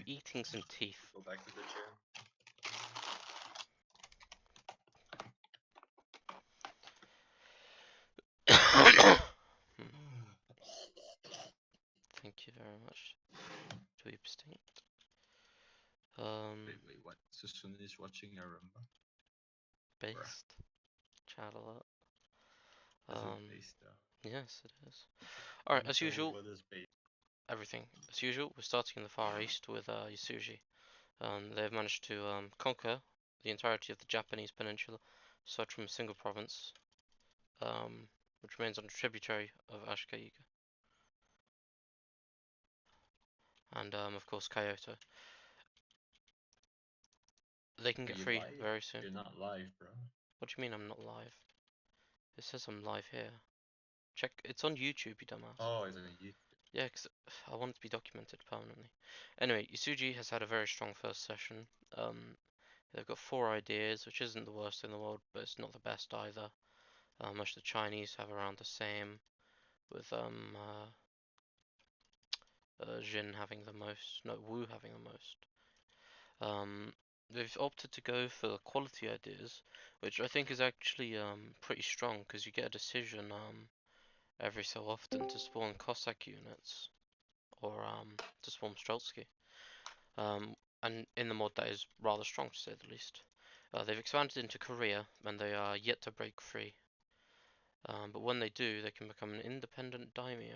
eating some teeth. Go back to the gym. Thank you very much. To be distinct. Wait, what? Susun is watching a rumba? Based. Chat a lot. Is it based though? Yes, it is. Alright, as So usual, what is based? everything. As usual, we're starting in the Far East with Yasuji. They've managed to conquer the entirety of the Japanese peninsula, aside from a single province, which remains on a tributary of Ashikaga. And of course, Kyoto. They can get free live? very soon. You're not live, bro. What do you mean I'm not live? It says I'm live here. Check, it's on YouTube, you dumbass. Oh, it's on YouTube. Yeah, because I want it to be documented permanently. Anyway, Yasuji has had a very strong first session. They've got 4 ideas, which isn't the worst in the world, but it's not the best either. Most of the Chinese have around the same, with Jin having the most, no, Wu having the most. They've opted to go for the quality ideas, which I think is actually pretty strong, because you get a decision every so often to spawn Cossack units, or to spawn Streltsky. And in the mod that is rather strong to say the least. They've expanded into Korea, and they are yet to break free. But when they do, they can become an independent daimyo.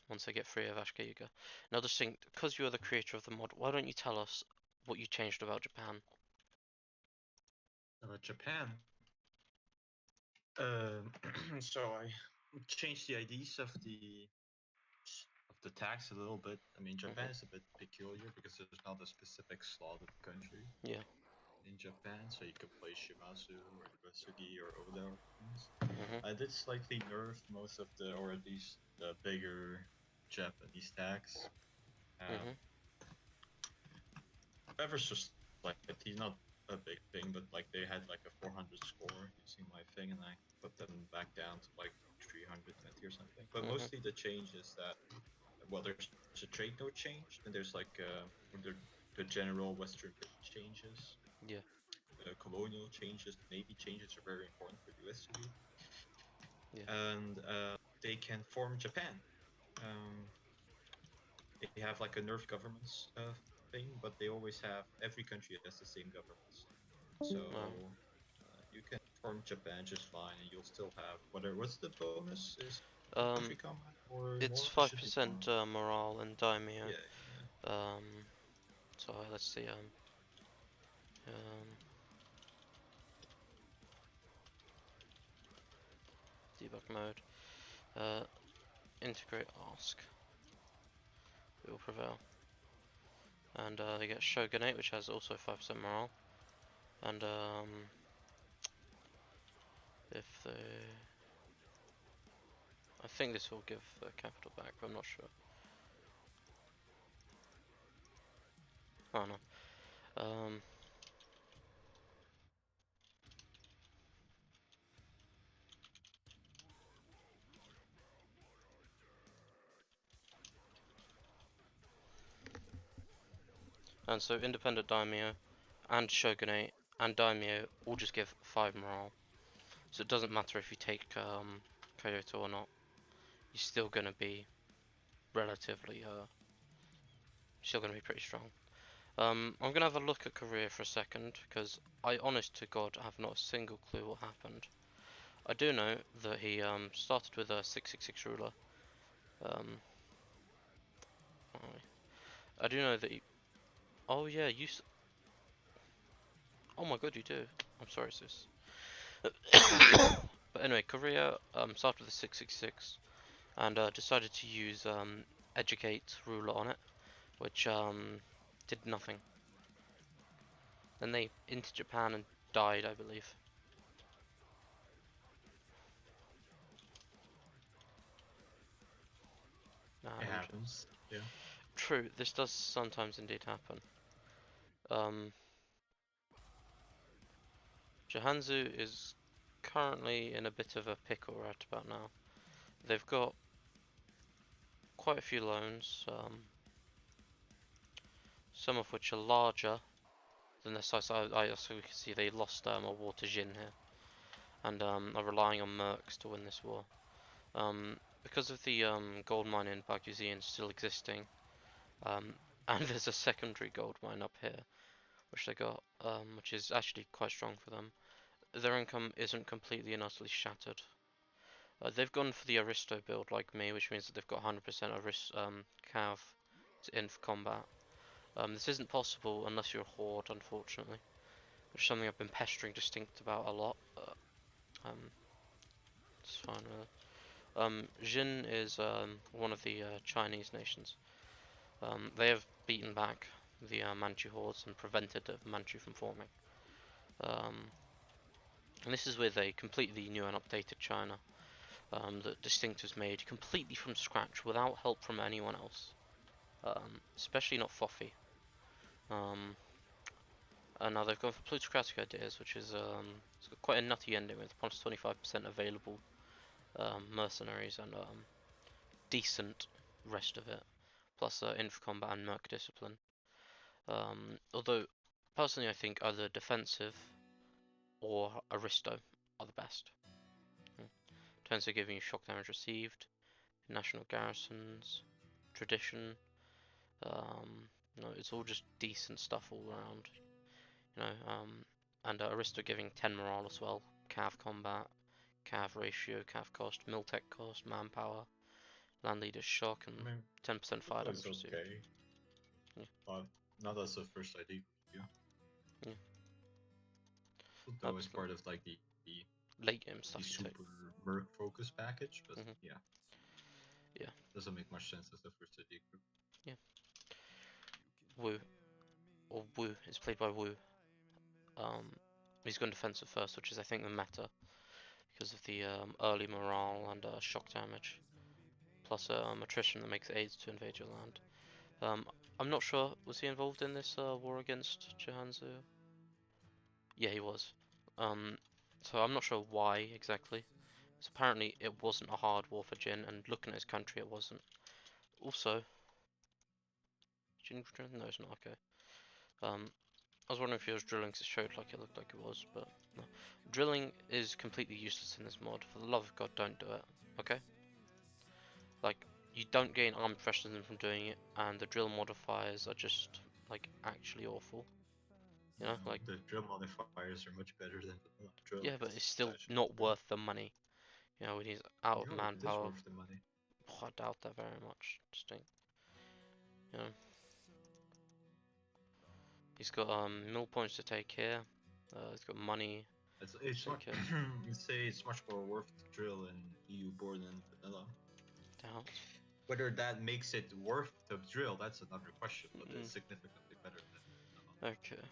Once they get free of Ashikaga. Now just think, because you're the creator of the mod, why don't you tell us what you changed about Japan? About Japan. So I changed the IDs of the tax a little bit. I mean, Japan is a bit peculiar because there's not a specific slot of country. Yeah. In Japan, so you could play Shimazu or Iwasugi or Oda or things. I Mm-hmm. did slightly nerf most of the, or at least the bigger Japanese tags. Mm-hmm. Ever so slightly, not a big thing, but like they had like a 400 score using my thing, and I put them back down to like 320 or something. But mostly the change is that, well, there's a trade node change, and there's like the general Western changes. Yeah. Colonial changes, navy changes are very important for the US to be. Yeah. And they can form Japan. They have like a nerf governments thing, but they always have, every country has the same governments. So you can form Japan just fine, and you'll still have what's the bonus? Is country combat or It's more? Should be 5% morale and daimyo. Yeah. So let's see. Debug mode. Integrate ask. It will prevail. And they get Shogunate, which has also 5% morale. And if they, I think this will give the capital back, but I'm not sure. Oh no. And so independent daimyo and shogunate and daimyo all just give 5 morale. So it doesn't matter if you take Kyoto or not. You're still gonna be relatively still gonna be pretty strong. I'm gonna have a look at Korea for a second, because I honest to God have not a single clue what happened. I do know that he started with a 666 ruler. I do know that he, oh yeah, oh my god, you do. I'm sorry, sis. But anyway, Korea started with a 666 and decided to use educate ruler on it, which did nothing. Then they into Japan and died, I believe. It happens. Yeah. True, this does sometimes indeed happen. Johanzu is currently in a bit of a pickle right about now. They've got quite a few loans. some of which are larger than their size. So we can see they lost a war to Jin here, and are relying on mercs to win this war. Because of the gold mine in Baguzian still existing, and there's a secondary gold mine up here, which they got, which is actually quite strong for them. Their income isn't completely and utterly shattered. They've gone for the Aristo build like me, which means that they've got 100% Cav in for combat. This isn't possible unless you're a Horde, unfortunately, which is something I've been pestering Distinct about a lot. It's fine really. Jin is one of the Chinese nations. They have beaten back the Manchu hordes and prevented the Manchu from forming. And this is with a completely new and updated China that Distinct was made completely from scratch without help from anyone else, especially not Fofi. And now they've gone for plutocratic ideas, which is it's got quite a nutty ending with plus 25% available mercenaries and decent rest of it, plus inf combat and merc discipline. Although personally I think either defensive or Aristo are the best. Turns to giving you shock damage received, national garrisons, tradition. No, it's all just decent stuff all around. You know, and Aristo giving 10 morale as well. Cav combat, Cav ratio, Cav cost, Miltech cost, manpower, land leader shock, and 10% fire damage received. Okay. Yeah. But not as a first ID review. Yeah. That was part of like the late game stuff. The super merc focus package, but yeah. Yeah. Doesn't make much sense as a first ID group. Yeah. Wu. Or Wu. It's played by Wu. He's gone defensive first, which is I think the meta. Because of the early morale and shock damage. Plus attrition that makes aids to invade your land. I'm not sure, was he involved in this war against Jahanzu? Yeah, he was. So I'm not sure why exactly. So apparently it wasn't a hard war for Jin, and looking at his country, it wasn't. Also, Jin, no, it's not okay. I was wondering if he was drilling, because it showed like it looked like it was, but no. Drilling is completely useless in this mod. For the love of God, don't do it. Okay? Like, you don't gain armor professionalism from doing it, and the drill modifiers are just like actually awful. You know, like the drill modifiers are much better than the drill. yeah, but it's still not worth the money. You know, when he's out of manpower. It is worth the money. Oh, I doubt that very much. Distinct. You know, he's got mill points to take here. He's got money. It's much, you'd say it's much more worth to drill in EU board than vanilla. Doubt. Whether that makes it worth the drill, that's another question, but it's significantly better than vanilla. Okay.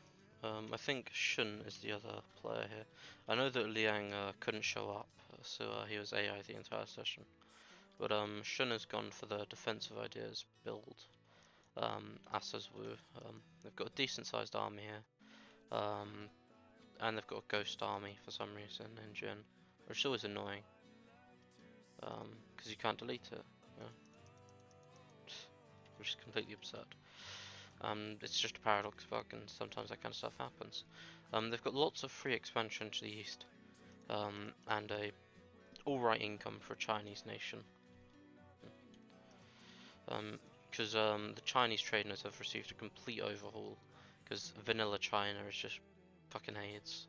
I think Shun is the other player here. I know that Liang couldn't show up, so he was AI the entire session. But Shun has gone for the defensive ideas build. As has Wu. They've got a decent sized army here. And they've got a ghost army for some reason in Jin, which is always annoying. Because you can't delete it. Yeah. Which is completely absurd. It's just a paradox bug, and sometimes that kind of stuff happens. They've got lots of free expansion to the east, and a alright income for a Chinese nation. Because the Chinese traders have received a complete overhaul, because vanilla China is just fucking AIDS.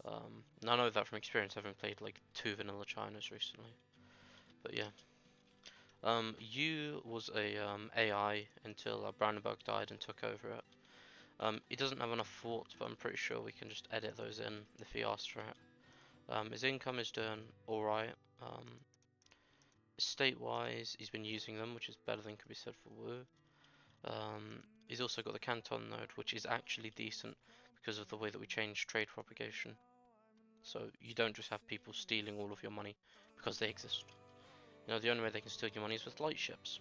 And I know that from experience, having played like 2 vanilla Chinas recently. But yeah. Yu was a AI until Brandenburg died and took over it. He doesn't have enough forts, but I'm pretty sure we can just edit those in if he asks for it. His income is doing alright. State-wise, he's been using them, which is better than could be said for Wu. He's also got the Canton node, which is actually decent because of the way that we changed trade propagation. So you don't just have people stealing all of your money because they exist. You know, the only way they can steal your money is with light ships.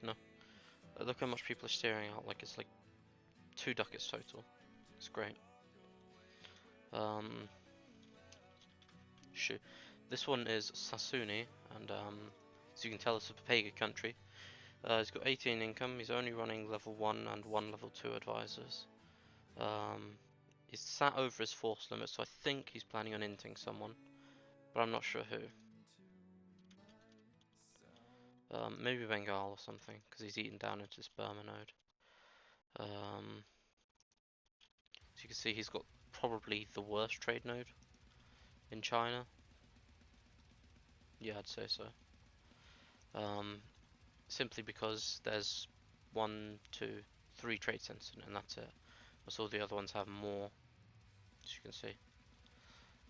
You know, look how much people are steering out. Like it's like 2 ducats total. It's great. Shoot. This one is Sasuni, and as you can tell, it's a Papega country. He's got 18 income. He's only running level 1 and 1 level 2 advisors. He's sat over his force limit, so I think he's planning on inting someone, but I'm not sure who. Maybe Bengal or something, because he's eaten down into this Burma node. So you can see he's got probably the worst trade node in China. Yeah, I'd say so. Simply because there's 1, 2, 3 trade centers in it, and that's it. Whereas all the other ones have more, as you can see. And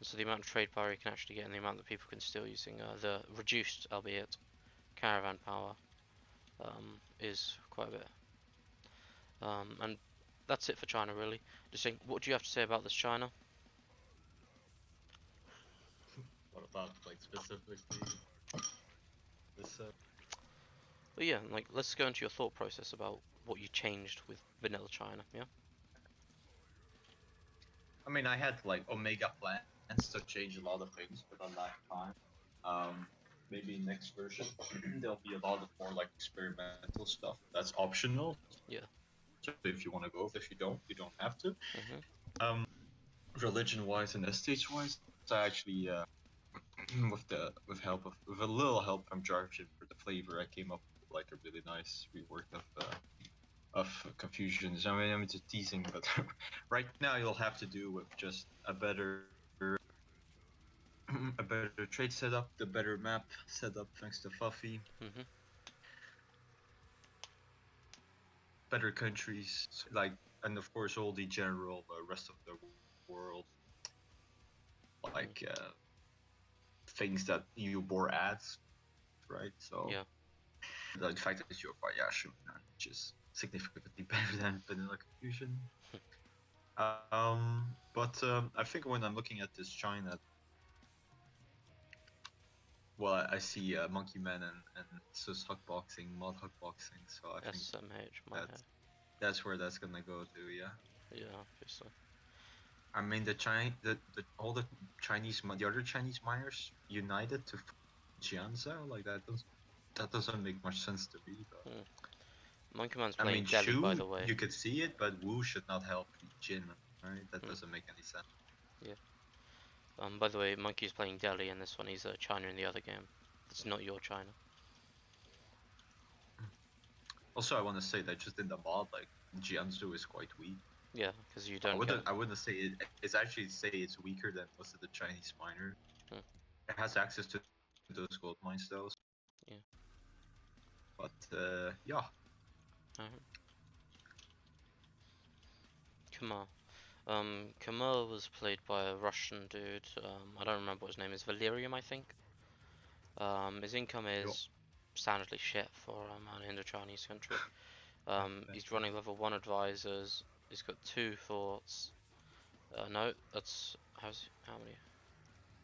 so the amount of trade power you can actually get and the amount that people can steal using the reduced, albeit, caravan power is quite a bit. And that's it for China, really. Just think, what do you have to say about this China? What about like specifically this? But yeah, like let's go into your thought process about what you changed with vanilla China. Yeah. I mean, I had like Omega plans to change a lot of things, but on that time, maybe next version there'll be a lot of more like experimental stuff that's optional. Yeah. So if you want to go, if you don't have to. Mhm. Religion-wise and estate-wise, I actually with a little help from Jarvin for the flavor, I came up with like a really nice rework of confusions. I mean, I'm just teasing, but right now you'll have to do with just a better trade setup, the better map setup thanks to Fuffy, Mhm. better countries, like, and of course all the general rest of the world, like things that you bore adds, right? So Yeah. the fact that you're Bayashu, which is significantly better than Vanilla Confusion. But I think when I'm looking at this China, well, I see Monkey Man and Sus Hotboxing, Mod Hotboxing, so I think SMH, my head. that's where that's gonna go to, yeah. Yeah, obviously. I mean, all the the other Chinese miners united to Jianzhou, like that doesn't make much sense to me. But Monkey Man's I playing mean, Delhi, by Shu, the way. you could see it, but Wu should not help Jin, right? That Mm. doesn't make any sense. Yeah. By the way, Monkey's playing Delhi in this one. He's China in the other game. It's not your China. Also, I want to say that just in the mod, like Jianzhou is quite weak. Yeah, because you don't get. I wouldn't say it's actually say it's weaker than most of the Chinese miner. Hmm. It has access to those gold mines though. Yeah. But yeah. Alright. Kamar. Kamar was played by a Russian dude. I don't remember what his name is. Valerium, I think. His income Yo. is standardly shit for an Indo-Chinese country. He's Thank you. running level 1 advisors. He's got 2 forts. No, that's how many?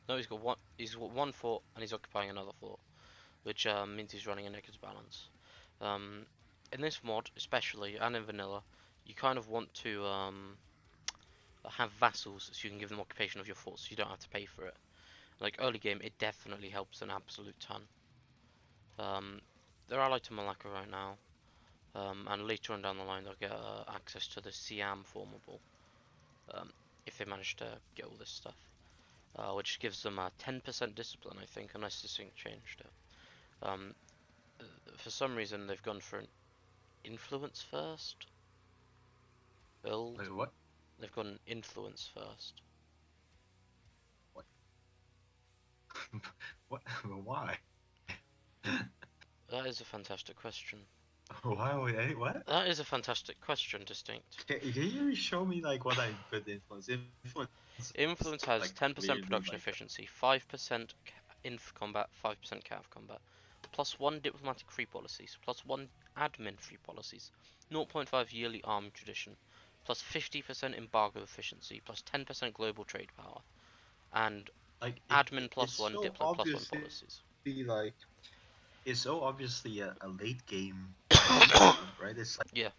No, he's got one. He's got 1 fort and he's occupying another fort, which means he's running a negative balance. Um, in this mod, especially and in vanilla, you kind of want to have vassals so you can give them occupation of your forts, so you don't have to pay for it. Like early game, it definitely helps an absolute ton. They're allied to Malacca right now. And later on down the line they'll get access to the Siam formable um, if they manage to get all this stuff, which gives them a 10% discipline, I think, unless this thing changed it. For some reason they've gone for an influence first build. Wait, what? They've got an influence first. What? What? Why? That is a fantastic question. Why would what? That is a fantastic question, Distinct. Can you show me like what I put influence? Influence Influence has like 10% clearly production like efficiency, 5% inf combat, 5% cav combat, plus 1 diplomatic free policies, plus 1 admin free policies, 0.5 yearly army tradition, plus 50% embargo efficiency, plus 10% global trade power, and admin plus it's 1, so diplo plus 1 obviously policies. like it's so obviously a late game ID group, right? It's like Yeah,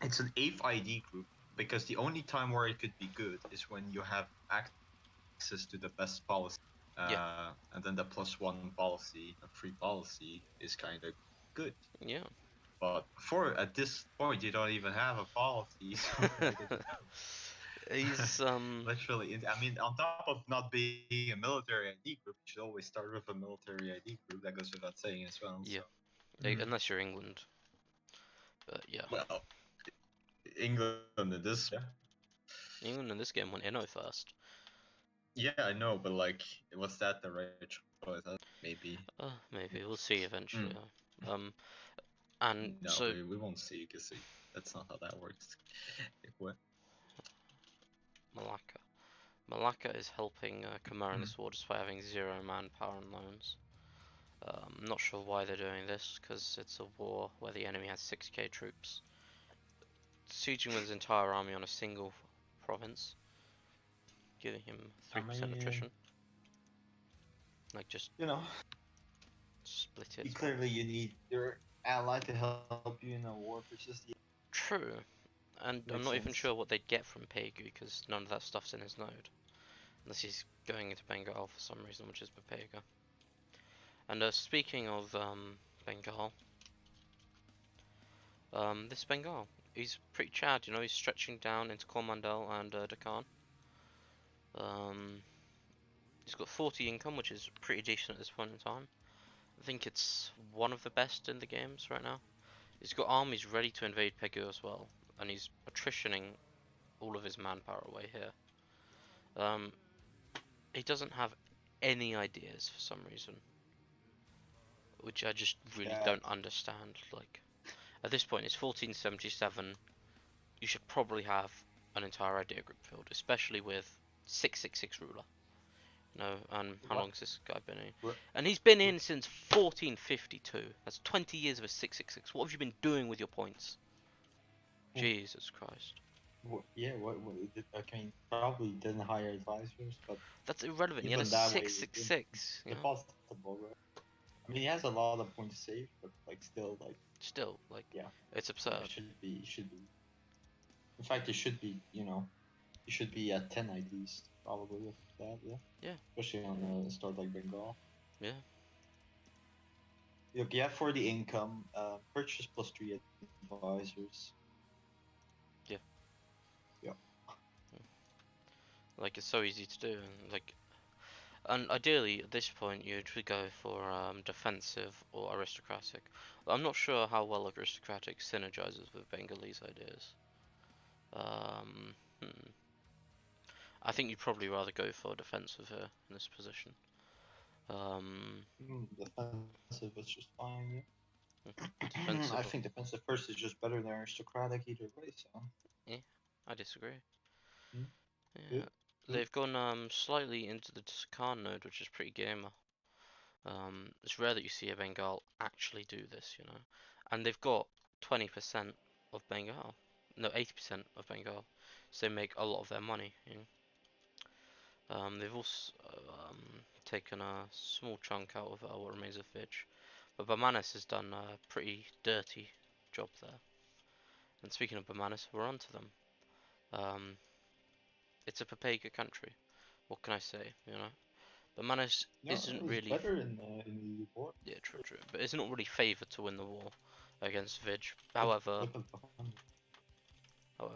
it's an eighth ID group because the only time where it could be good is when you have access to the best policy. yeah, And then the plus one policy, a free policy, is kind of good. Yeah. But at this point, you don't even have a policy, so what are you gonna do? He's Literally, I mean, on top of not being a military ID group, you should always start with a military ID group. That goes without saying as well. So, yeah, mm. unless you're England, but yeah, Well, England in this, yeah, England in this game went Inno first. yeah, I know, but like, was that the right choice? Maybe. Maybe we'll see Mm. eventually. Um, and No, so we won't see because that's not how that works. What? Malacca. Malacca is helping Khmer in Mm. this war just by having 0 manpower and loans. I'm not sure why they're doing this, because it's a war where the enemy has 6k troops. Sieging with his entire army on a single province, giving him I 3% mean, attrition. Like, just you know, split it. clearly you need your ally to help you in a war versus the. True, and I'm Makes not even sense. sure what they'd get from Pegu, because none of that stuff's in his node. Unless he's going into Bengal for some reason, which is Bapega. And speaking of Bengal, this Bengal, he's pretty Chad, you know, he's stretching down into Coromandel and Deccan. Um, he's got 40 income, which is pretty decent at this point in time. I think it's one of the best in the games right now. He's got armies ready to invade Pegu as well, and he's attritioning all of his manpower away here. Um, he doesn't have any ideas for some reason, which I just really Yeah. don't understand. Like, at this point, it's 1477. You should probably have an entire idea group filled, especially with 666 ruler. No, and how What? long's this guy been in? What? And he's been in since 1452. That's 20 years of a 666. What have you been doing with your points? Jesus Christ. Yeah, what I mean, probably didn't hire advisors, but That's irrelevant. He had a even that way, it's 666. You know, impossible, right? I mean, he has a lot of points saved, but like still, like still, like, yeah, it's yeah, absurd. it should be. In fact, it should be. You should be at 10 at least, probably with that, yeah. Yeah, Especially on a start like Bengal. yeah, Look, yeah, for the income, purchase plus 3 advisors. yeah. Yeah. Like, it's so easy to do. And, like, and ideally, at this point, you'd go for defensive or aristocratic. I'm not sure how well aristocratic synergizes with Bengalese ideas. Um, hmm. I think you'd probably rather go for defensive here in this position. Um, Defensive is just fine, yeah. I defensive, think defensive first is just better than aristocratic either way, so. yeah, I disagree. Mm, Yeah, good, good. they've gone slightly into the Khan node, which is pretty gamer. It's rare that you see a Bengal actually do this, you know. And they've got 20% of Bengal. No, 80% of Bengal. So they make a lot of their money, you know. They've also taken a small chunk out of what remains of Fitch. But Bamanis has done a pretty dirty job there. And speaking of Bamanis, we're on to them. Um, it's a Papega country. What can I say, you know? Bamanis No, it isn't was really better in the report. yeah, true, true. But it's not really favoured to win the war against Vidge. Look at However,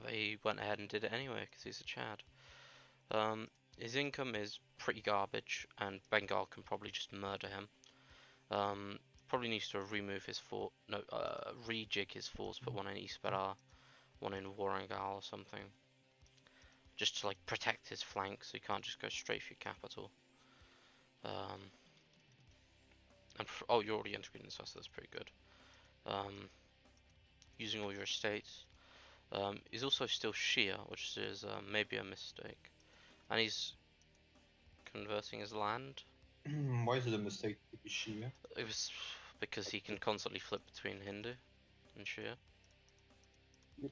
he went ahead and did it anyway because he's a Chad. Um, his income is pretty garbage, and Bengal can probably just murder him. Probably needs to remove his fort, no, rejig his force, put one in East Berar, one in Warangal or something, just to like protect his flank so he can't just go straight for your capital. Um, and oh, you're already integrating this, so that's pretty good. Um, using all your estates. He's also still Shia, which is maybe a mistake. And he's converting his land. Why is it a mistake to be Shia? It was because he can constantly flip between Hindu and Shia.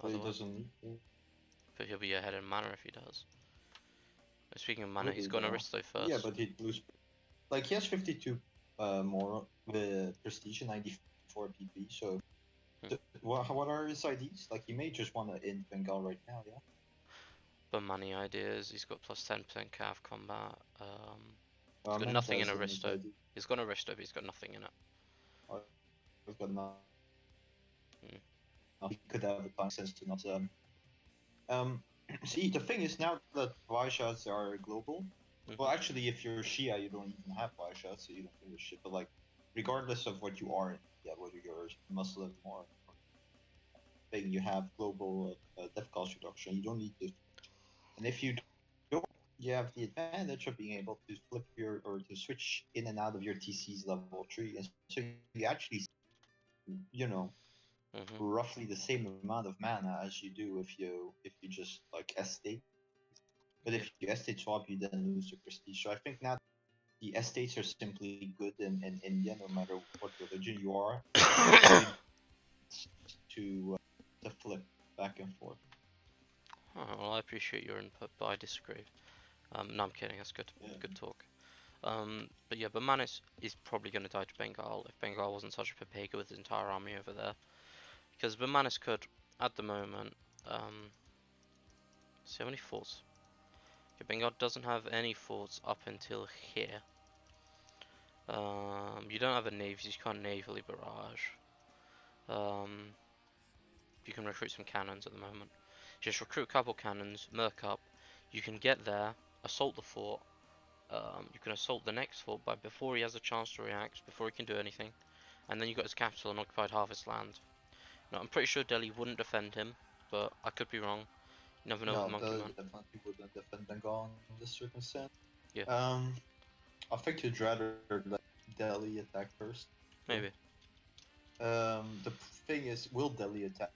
But he Otherwise, doesn't need to. but he'll be ahead in mana if he does. Speaking of mana, Would he's he got an though? Aristo Yeah, first. but he'd lose. Like he has 52 more with prestige and 94 PP. So Hmm. what are his IDs? Like he may just want to end Bengal right now, yeah. But money ideas. He's got plus 10% cav combat. He's I got meant nothing in as in his Aristo. ID. He's got Aristo, but he's got nothing in it. I've got enough. Mm. He could have the time sense to not. See, the thing is now that buy shots are global. Well, Mhm. actually, if you're Shia, you don't even have buy shots, so you don't give a shit. But like, regardless of what you are, yeah, whether you're Muslim or thing, you have global death cost reduction. You don't need to. And if you don't, you have the advantage of being able to flip your or to switch in and out of your TC's level 3, and so you actually, you know, Mhm. roughly the same amount of mana as you do if you just like estate. But Yeah. if you estate swap, you then lose the prestige. So I think now the estates are simply good in India, no matter what religion you are. You to flip back and forth. Oh, well, I appreciate your input, but I disagree. No, I'm kidding. That's good. Yeah. Good talk. But yeah, but Manis is probably going to die to Bengal if Bengal wasn't such a Pepega with his entire army over there. Because Manis could, at the moment, see how many forts? Okay, Bengal doesn't have any forts up until here. You don't have a navy, so you can't navally barrage. Um, you can recruit some cannons at the moment. Just recruit a couple cannons, merc up. You can get there, assault the fort. You can assault the next fort, but before he has a chance to react, before he can do anything, and then you got his capital and occupied half his land. Now, I'm pretty sure Delhi wouldn't defend him, but I could be wrong. You never know with No, Monkey the Man. definitely wouldn't defend Bengal in this circumstance. Yeah, Um, I think you'd rather let Delhi attack first. maybe. The thing is, will Delhi attack?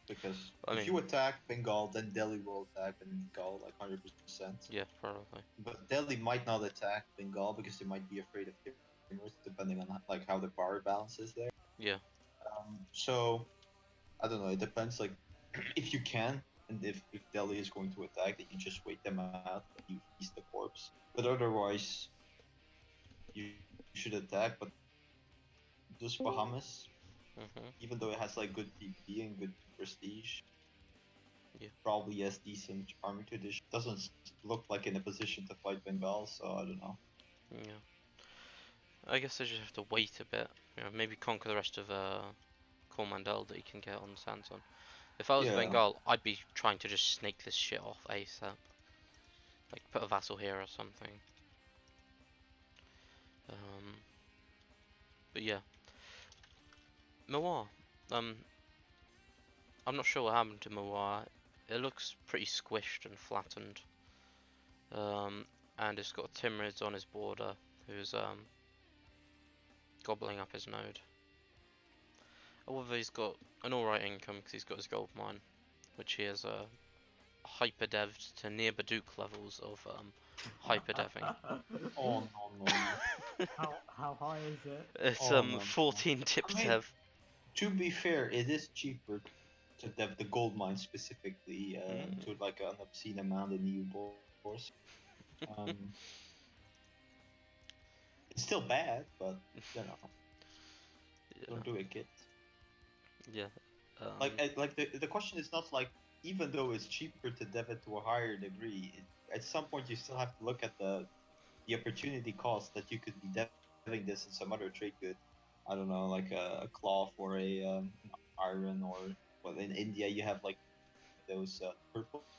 Because I if mean, you attack Bengal, then Delhi will attack Bengal like 100%. yeah, probably. But Delhi might not attack Bengal because they might be afraid of Timurs, depending on like how the power balance is there. Yeah, So I don't know. It depends. Like if you can, and if Delhi is going to attack, then you just wait them out and you feast the corpse. But otherwise, you should attack. But just Bahamas, mhm, even though it has like good PP and good prestige, yeah, probably has decent army tradition, doesn't look like in a position to fight Bengal. So I don't know. yeah. I guess I just have to wait a bit. You know, maybe conquer the rest of Coromandel that he can get on Sanson. If I was Yeah. Bengal, I'd be trying to just snake this shit off ASAP. Like put a vassal here or something. Um, but yeah, Mawar. Um, I'm not sure what happened to Mawar. It looks pretty squished and flattened. Um, and it's got Timurids on his border, who's gobbling up his node. However, he's got an alright income because he's got his gold mine, which he has hyper devved to near Baduk levels of hyper deving. Oh no no no. How high is it? It's Oh no no. 14 tip I mean, dev. to be fair, it is cheaper to dev the gold mine specifically Mm, to like an obscene amount in EU boars. Um, it's still bad, but you know, yeah, don't do it, kids. yeah. Like the question is not like even though it's cheaper to dev it to a higher degree, at some point you still have to look at the opportunity cost that you could be deving this in some other trade good. I don't know, like a cloth or an iron or well, in India you have like those purple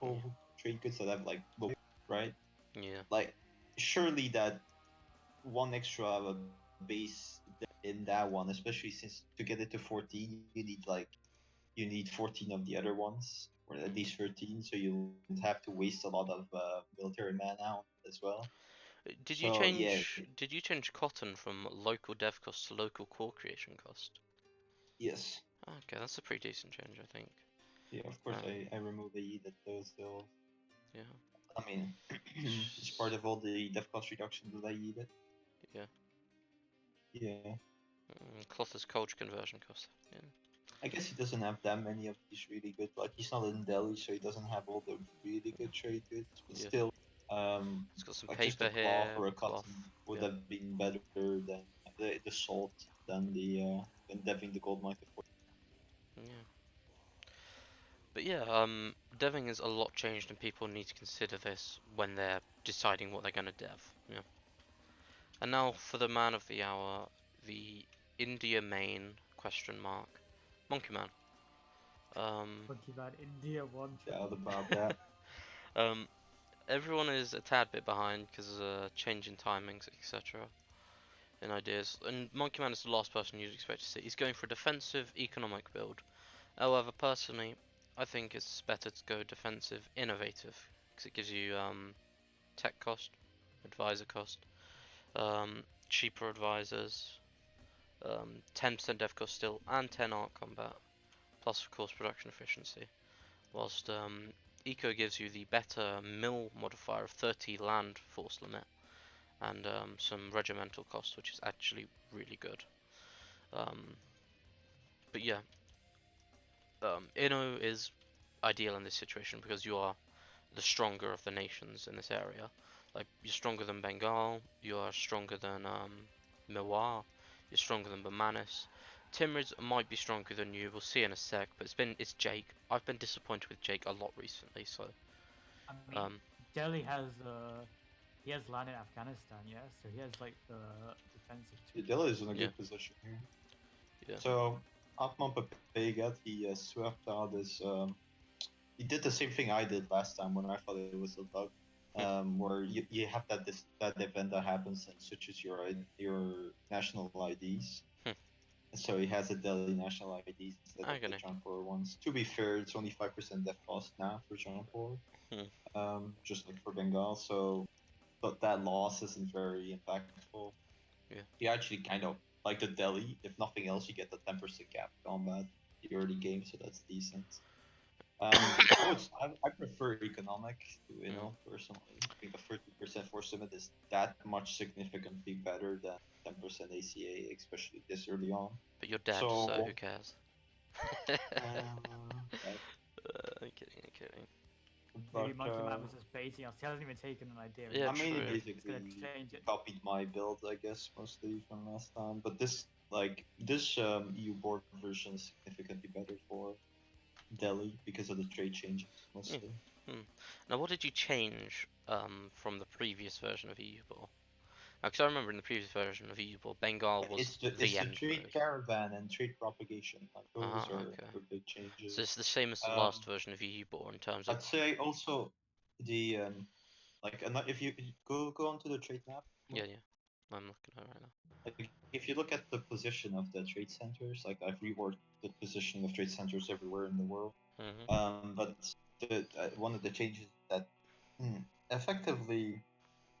Yeah, trade goods that have like low, right? yeah, Like surely that one extra base in that one, especially since to get it to 14, you need 14 of the other ones, or at least 13, so you won't have to waste a lot of military mana out as well. Did you So yeah, change? Did you change cotton from local dev cost to local core creation cost? yes, Okay, that's a pretty decent change, I think. yeah. Of course, Um, I remove the E that those. yeah, I mean, it's part of all the def cost reduction that I needed. yeah. Yeah, Cloth is culture conversion cost. Yeah, I guess he doesn't have that many of these really good. Like he's not in Delhi, so he doesn't have all the really good trade goods. But yeah. still, It's got some like just a paper cloth here, or a cloth. cotton would Yeah, have been better than the salt than deving the gold mine before. yeah. But yeah, deving is a lot changed, and people need to consider this when they're deciding what they're gonna dev. Yeah. And now for the man of the hour, the India main question mark Monkey Man. Monkey Man India one. Doubt about that. Um, everyone is a tad bit behind because of change in timings, etc. and ideas. And Monkey Man is the last person you'd expect to see. He's going for a defensive economic build. However, personally, I think it's better to go defensive innovative because it gives you tech cost, advisor cost, cheaper advisors, 10% dev cost still, and 10 art combat, plus of course production efficiency. Whilst eco gives you the better mill modifier of 30 land force limit and some regimental cost, which is actually really good. But yeah, Inno is ideal in this situation because you are the stronger of the nations in this area. Like, you're stronger than Bengal, you are stronger than Mewar, you're stronger than Bamanis. Timurids might be stronger than you, we'll see in a sec, but it's Jake. I've been disappointed with Jake a lot recently, so I mean, Delhi has he has land in Afghanistan, yeah, so he has like the defensive too. Delhi is in a Yeah. good position here. Yeah. So, Atman Papegat, he swept out his. He did the same thing I did last time when I thought it was a bug. Where you have that event that happens and switches your national IDs. So he has a Delhi national IDs instead of the Jaunpur ones. To be fair, it's only 5% death cost now for Jaunpur, just like for Bengal. So, but that loss isn't very impactful. Yeah. You actually kind of like the Delhi. If nothing else, you get the 10% cap combat the early game, so that's decent. I prefer economic, personally. I think the 30% force limit is that much significantly better than 10% ACA, especially this early on. But you're dead, so who cares? I'm kidding. Maybe Monkey Man was just baiting us. He hasn't even taken an idea. Yeah, I mean, true. he basically copied my build, I guess, mostly from last time. But this EU board version is significantly better for Delhi because of the trade changes, mostly. Now, what did you change from the previous version of EU Ball? Because I remember in the previous version of EU Ball, Bengal was the end trade mode. caravan and trade propagation. Like those are big changes. So it's the same as the last version of EU Ball in terms of. I'd say also the if you go onto the trade map. Yeah, I'm looking at it right now. Like, if you look at the position of the trade centers, like I've reworked the positioning of trade centers everywhere in the world. But one of the changes that effectively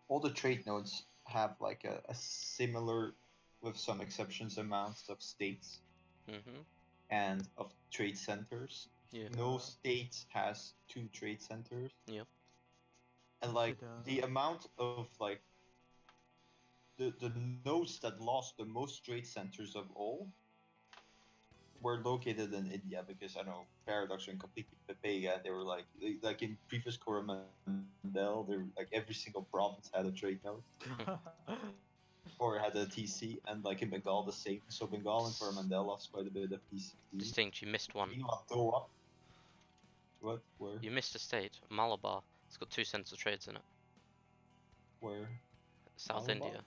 all the trade nodes have like a similar, with some exceptions, amounts of states and of trade centers. Yeah. No state has 2 trade centers. Yeah. And like the amount of like the nodes that lost the most trade centers of all were located in India, because I know Paradox and completely Pepega, they were like in previous Coromandel, they were like every single province had a trade node. Or had a TC, and like in Bengal the same. So Bengal and Coromandel lost quite a bit of TC. Distinct, you missed one. What? Where? You missed a state, Malabar. It's got 2 cents of trades in it. Where? South Malabar? India.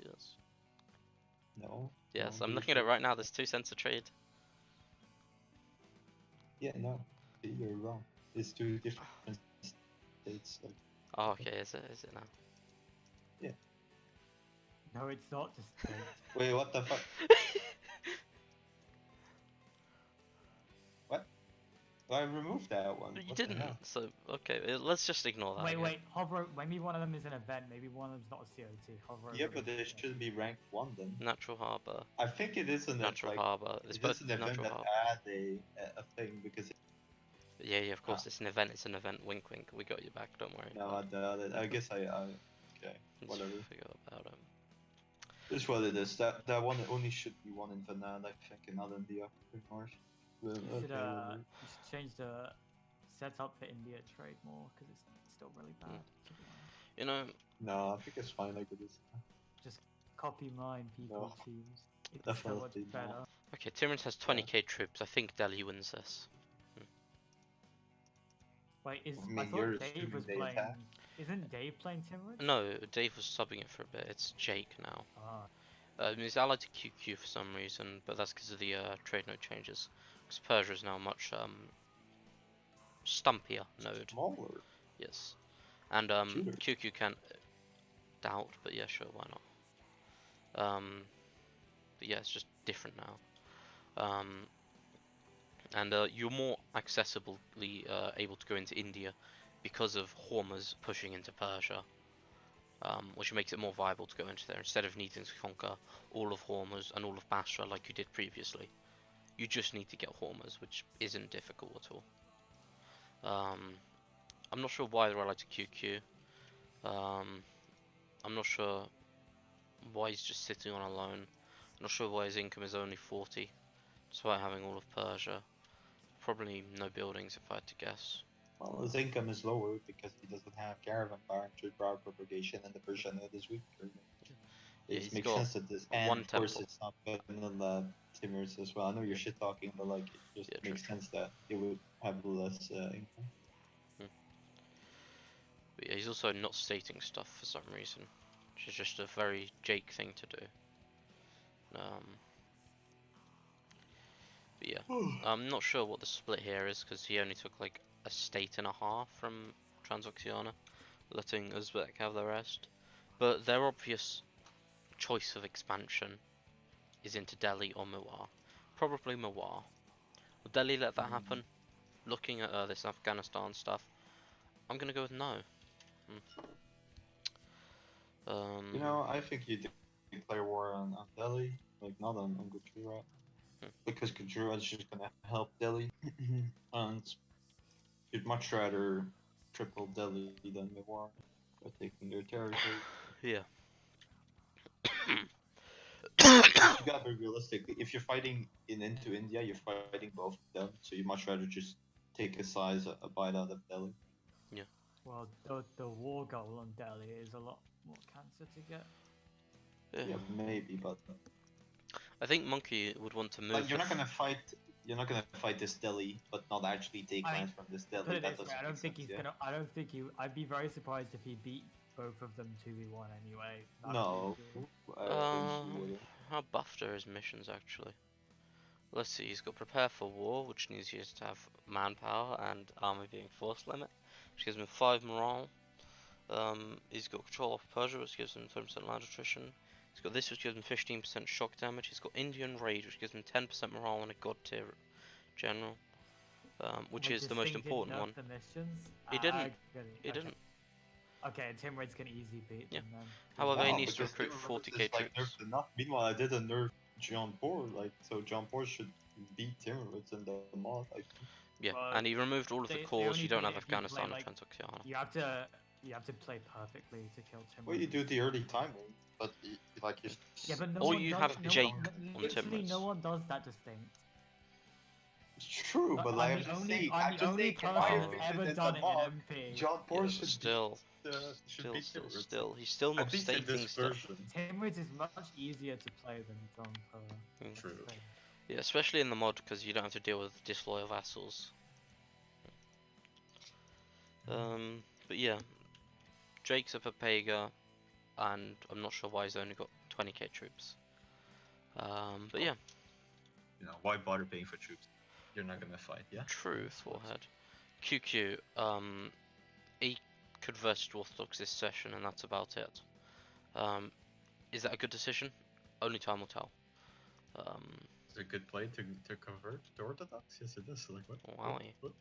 Yes. No. Yes, no, I'm looking at it right now. There's 2 cents of trade. Yeah, no. You're wrong. It's 2 different states. Like... Oh, okay. Is it now? Yeah. No, it's not just state. Wait, what the fuck? What? Well, I removed that one. You didn't, so okay, let's just ignore that. Wait, hover. Maybe one of them is an event. Maybe one of them's not a COT. Hover. Yeah, but they shouldn't be ranked 1 then. Natural Harbor. I think it is an Natural Harbor. It's both an event that had a thing because. Yeah, of course, it's an event. It's an event. Wink, wink. We got you back. Don't worry. No, I doubt it. I guess okay. Whatever. Forget about it. It's what it is. That one only should be 1 in Vanad, I think, and not in the upper north. You should change the setup for India trade more, because it's still really bad. You know. No, I think it's fine like it is. Just copy mine, people teams. It's definitely so much better. Okay, Timurans has 20k troops. I think Delhi wins this. Wait, I thought Dave was playing. Isn't Dave playing Timurids? No, Dave was subbing it for a bit. It's Jake now. It's allied to QQ for some reason, but that's because of the trade node changes. Because Persia is now much stumpier node. Smaller. Yes, and Shooter. QQ can doubt, but yeah, sure, why not? But yeah, it's just different now. And you're more accessibly able to go into India because of Hormuz pushing into Persia, which makes it more viable to go into there instead of needing to conquer all of Hormuz and all of Basra like you did previously. You just need to get Hormuz, which isn't difficult at all. I'm not sure why they're allied to QQ. I'm not sure why he's just sitting on a loan. I'm not sure why his income is only 40, despite having all of Persia. Probably no buildings, if I had to guess. Well, his income is lower because he doesn't have caravan power and trade power propagation, and the Persian node is weaker. Yeah, It he's makes got sense that this, and one of course, temple. it's not vanilla Timurs as well. I know you're shit talking, but like it just Yeah, makes true. sense that it would have less income. But yeah, he's also not stating stuff for some reason, which is just a very Jake thing to do. But yeah, I'm not sure what the split here is because he only took like a state and a half from Transoxiana, letting Uzbek have the rest. But their obvious choice of expansion is into Delhi or Mewar. Probably Mewar. Will Delhi let that happen? Looking at this Afghanistan stuff, I'm gonna go with no. You know, I think you declare war on Delhi, like not on Gujarat, because Gujarat is just gonna help Delhi, and you'd much rather triple Delhi than Mewar by taking their territory. Yeah. You gotta be realistic. If you're fighting into India, you're fighting both of them, so you much rather just take a bite out of Delhi. Yeah. Well, the war goal on Delhi is a lot more cancer to get. Yeah, maybe, but I think Monkey would want to move. like you're not gonna fight. You're not gonna fight this Delhi, but not actually take land from this Put Delhi. it That this way, doesn't I make don't think sense. he's Yeah. gonna. I don't think he. I'd be very surprised if he beat both of them 2v1 anyway. not No, 2v2. he wouldn't. How buffed are his missions actually? Let's see, he's got prepare for war, which needs you to have manpower and army being force limit, which gives him 5 morale. He's got control of Persia, which gives him 20% land attrition. He's got this, which gives him 15% shock damage. He's got Indian Rage, which gives him 10% morale and a god tier general, which Wait, is this the most thing didn't important nerf one. the missions? He didn't. Get it. He Okay. didn't. Okay, and Timurids can easily beat Yeah. them then. However, he No, needs to because recruit Timur 40k is like troops. nerfed enough. Meanwhile, I didn't nerf Jaunpur, like so Jaunpur should beat Timurids in the mod. I think. Yeah, Well, and he removed all of the they cores. only You don't do have it if you play, Afghanistan and like, Transoxiana. you have to play perfectly to kill Timurids. Well, you do the early timing, but like you. Yeah, but no Or one you does, have no, Jake no, on literally no Timurids. one does that distinct. It's true, but like I'm just saying, I'm the only in my person that's opinion, ever in the done it mod, in MP. Jaunpur Yeah, should but still, beat Timurids. he's still not At least in stating this stuff. version. Timurids is much easier to play than John Per. True. Yeah, especially in the mod because you don't have to deal with disloyal vassals. But yeah, Jake's a Papega, and I'm not sure why he's only got 20k troops. But yeah. You know, why bother paying for troops? You're not gonna fight, yeah? True, forehead. QQ, he converted to Orthodox this session, and that's about it. Is that a good decision? Only time will tell. Is it a good play to convert to Orthodox? Yes, it is. Like what? Wow. What?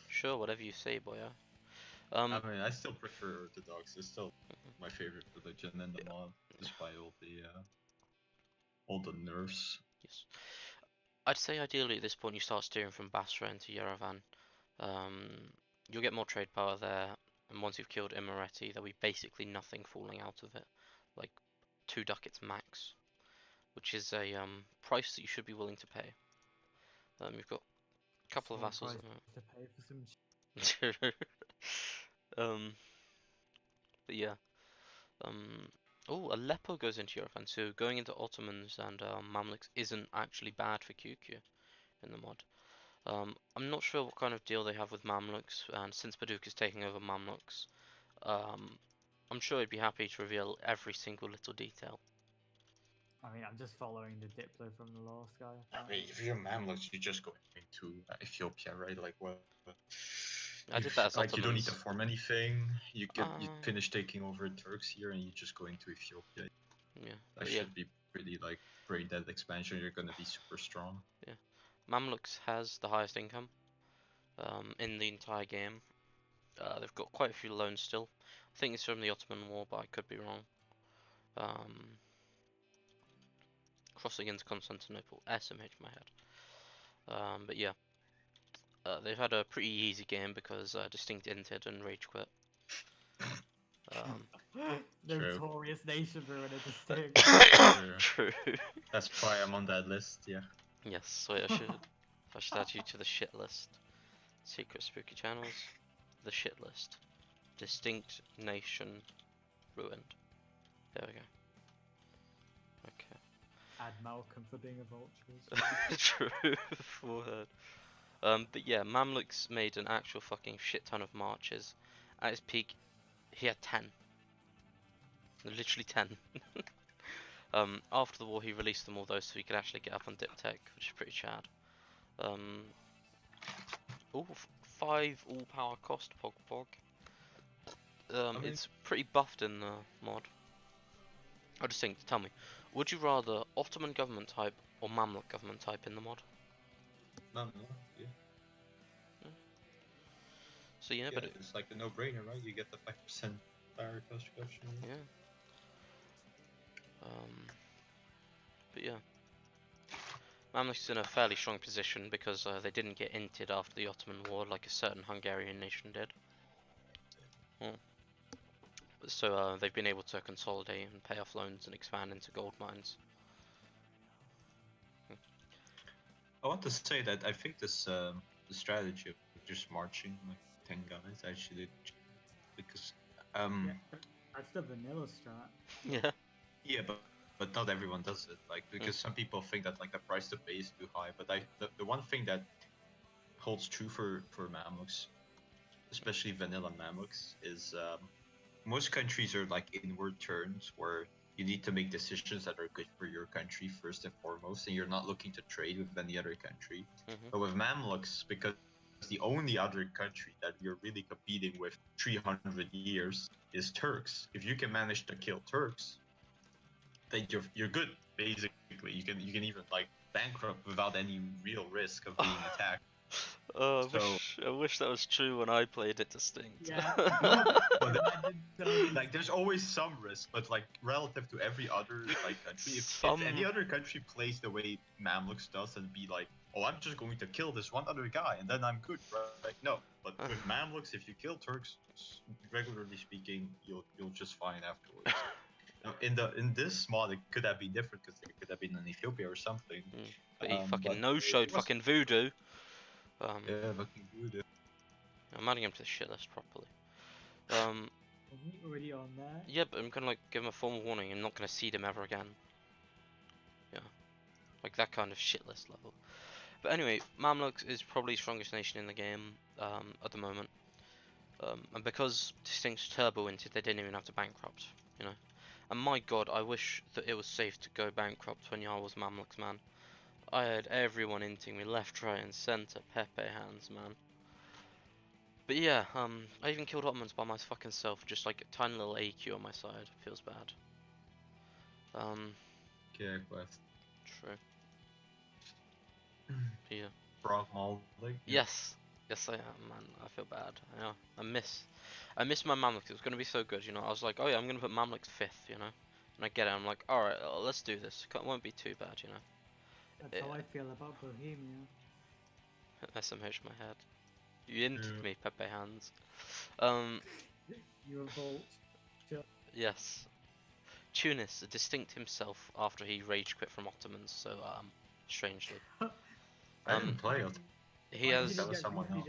Sure, whatever you say, boyo. I mean, I still prefer Orthodox. It's still my favorite religion in the mod, despite all the nerfs. Yes. I'd say ideally at this point you start steering from Basra into Yerevan. You'll get more trade power there, and once you've killed Imereti, there'll be basically nothing falling out of it, like 2 ducats max, which is a price that you should be willing to pay. You've got a couple of vassals at the moment. To pay for some But yeah. Oh, Aleppo goes into Yerevan, so going into Ottomans and Mamluks isn't actually bad for QQ in the mod. I'm not sure what kind of deal they have with Mamluks, and since Baduk is taking over Mamluks, I'm sure he'd be happy to reveal every single little detail. I mean, I'm just following the Diplo from the last guy. I mean, if you're Mamluks, you just go into Ethiopia, right? Like what? I did that as Like you don't need to Ottomans. form anything. You Uh, finish taking over Turks here, and you just go into Ethiopia. yeah, That but yeah, should be pretty like brain dead expansion. You're gonna be super strong. yeah. Mamluks has the highest income in the entire game. They've got quite a few loans still. I think it's from the Ottoman War, but I could be wrong. Um, crossing into Constantinople, SMH my head. But yeah, they've had a pretty easy game because Distinct inted and rage quit. True. Notorious nation ruiner distinct. True. That's why I'm on that list. Yeah. Yes, wait, I should add you to the shit list. Secret spooky channels, the shit list. Distinct nation ruined. There we go. Okay. Add Malcolm for being a vulture. True. Forehead. But yeah, Mamluks made an actual fucking shit ton of marches. At his peak, he had 10. Literally 10. After the war, he released them all though, so he could actually get up on Dip Tech, which is pretty chad. Ooh, 5 all power cost Pog Pog. It's pretty buffed in the mod. I just think, tell me, would you rather Ottoman government type or Mamluk government type in the mod? No, yeah. So yeah, Yeah, but it's like a no-brainer, right? You get the 5% power cost reduction. yeah. But yeah, Mamluk's in a fairly strong position because they didn't get inted after the Ottoman War like a certain Hungarian nation did. So they've been able to consolidate and pay off loans and expand into gold mines. I want to say that I think this the strategy of just marching like 10 guys actually, because Yeah, that's the vanilla strat. Yeah. yeah, but not everyone does it. Like because some people think that like the price to pay is too high. But the one thing that holds true for Mamluks, especially vanilla Mamluks, is most countries are like inward turns where you need to make decisions that are good for your country first and foremost, and you're not looking to trade with any other country. But with Mamluks, because the only other country that you're really competing with 300 years is Turks. If you can manage to kill Turks, then you're good. Basically, you can even like bankrupt without any real risk of being attacked. Oh, I wish that was true when I played it Distinct. Yeah. Like there's always some risk, but like relative to every other like country, if any other country plays the way Mamluks does and be like, oh, I'm just going to kill this one other guy and then I'm good, right? No, but with Mamluks, if you kill Turks, regularly speaking, you'll just fine afterwards. Now, in this mod, it could have been different because it could have been in Ethiopia or something. But he fucking no-showed fucking voodoo. Yeah, fucking voodoo. I'm adding him to the shit list properly. Are we already on there? Yeah, but I'm gonna like give him a formal warning. I'm not gonna seed him ever again. Yeah, like that kind of shit list level. But anyway, Mamluks is probably the strongest nation in the game at the moment. And because Distinct's turbo inted, they didn't even have to bankrupt, you know. And my god, I wish that it was safe to go bankrupt when Yar was Mamluks, man. I had everyone inting me left, right, and centre. Pepe hands, man. But yeah, I even killed Ottomans by my fucking self, just like a tiny little AQ on my side. Feels bad. Yeah, quest. True. Yeah. Frog molding. Yes. Yes, I am, man. I feel bad. Yeah. I miss my Mamluks. It was gonna be so good, you know. I was like, oh yeah, I'm gonna put Mamluks 5th, you know. And I get it. I'm like, all right, let's do this. It won't be too bad, you know. That's how I feel about Bohemia. SMH my head. You inted me, Pepe hands. You revolt. Yes. Tunis, Distinct himself after he rage quit from Ottomans, so strangely. I didn't play it. He has That was someone else.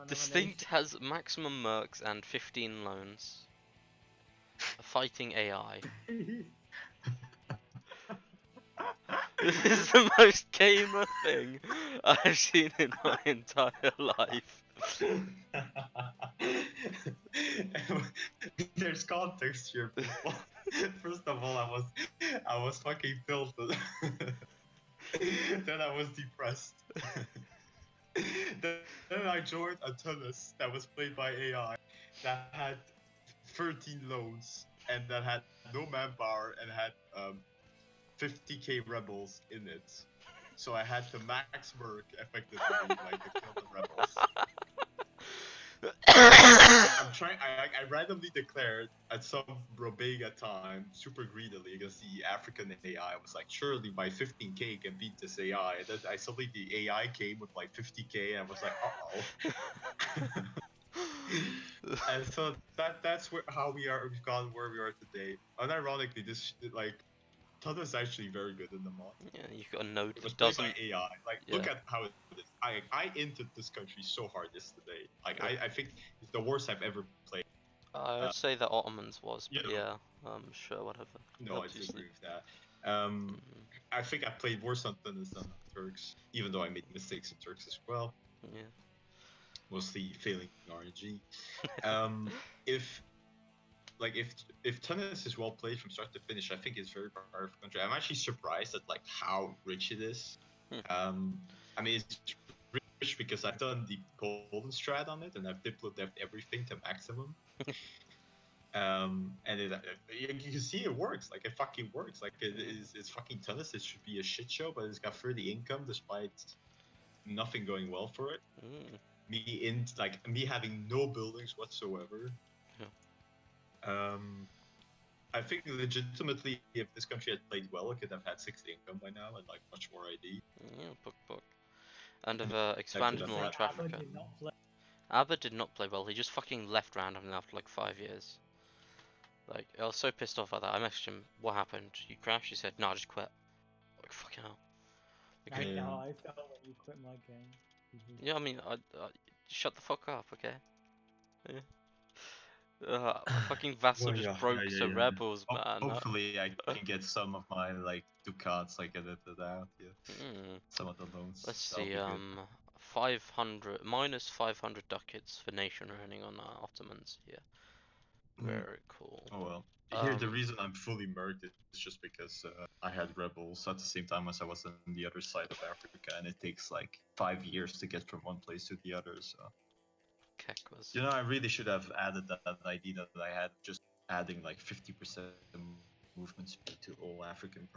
Distinct has maximum mercs and 15 loans. A fighting AI. This is the most gamer thing I've seen in my entire life. There's context here, people. First of all, I was fucking tilted. Then I was depressed. Then I joined a tennis that was played by AI that had 13 loans and that had no manpower and had 50k rebels in it. So I had to max work effectively, like to kill the rebels. I'm trying. I randomly declared at some Robega time, super greedily against the African AI. I was like, surely my 15k can beat this AI. And then I suddenly the AI came with like 50k, and I was like, and so that's how we've gone where we are today. Unironically, this like Todd is actually very good in the mod. Yeah, you've got a node It was that played doesn't. by AI. Like, Yeah. look at how it is. I entered this country so hard yesterday. Like, Yeah. I think it's the worst I've ever played. I would say the Ottomans was, You but know, yeah, sure, whatever. no, I Obviously. disagree with that. I think I played worse on Tunis than on Turks, even though I made mistakes in Turks as well, Yeah. mostly failing RNG. If if Tunis is well played from start to finish, I think it's very powerful country. I'm actually surprised at like how rich it is. I mean, it's rich because I've done the Poland strat on it, and I've diplo-deved everything to maximum. And you can see it works. Like, it fucking works. Like, it's fucking Tunis. It should be a shit show, but it's got 30 income despite nothing going well for it. Me having no buildings whatsoever. Yeah. I think legitimately, if this country had played well, it could have had 60 income by now and like much more ID. Yeah, book. And have I could expanded have more had into Africa. Did not play. Abba did not play well. He just fucking left randomly after like 5 years. Like, I was so pissed off at that. I messaged him, what happened? You crashed? He said, no, I just quit. Like, fucking hell. I Okay. know Yeah. how I felt when you quit my game. Yeah, I mean, shut the fuck up, okay? Yeah. Fucking Vassal Well, just yeah, broke the rebels, man. Hopefully, I can get some of my like ducats like edited out. Yeah, some of the loans. Let's That'll see, be good. 500, minus 500 ducats for nation earning on Ottomans here. Very cool. Oh well. Here, the reason I'm fully merged is just because I had rebels at the same time as I was on the other side of Africa, and it takes like 5 years to get from one place to the other. So, Kekwas. you know, I really should have added that idea that I had, just adding like 50% movement speed to all African.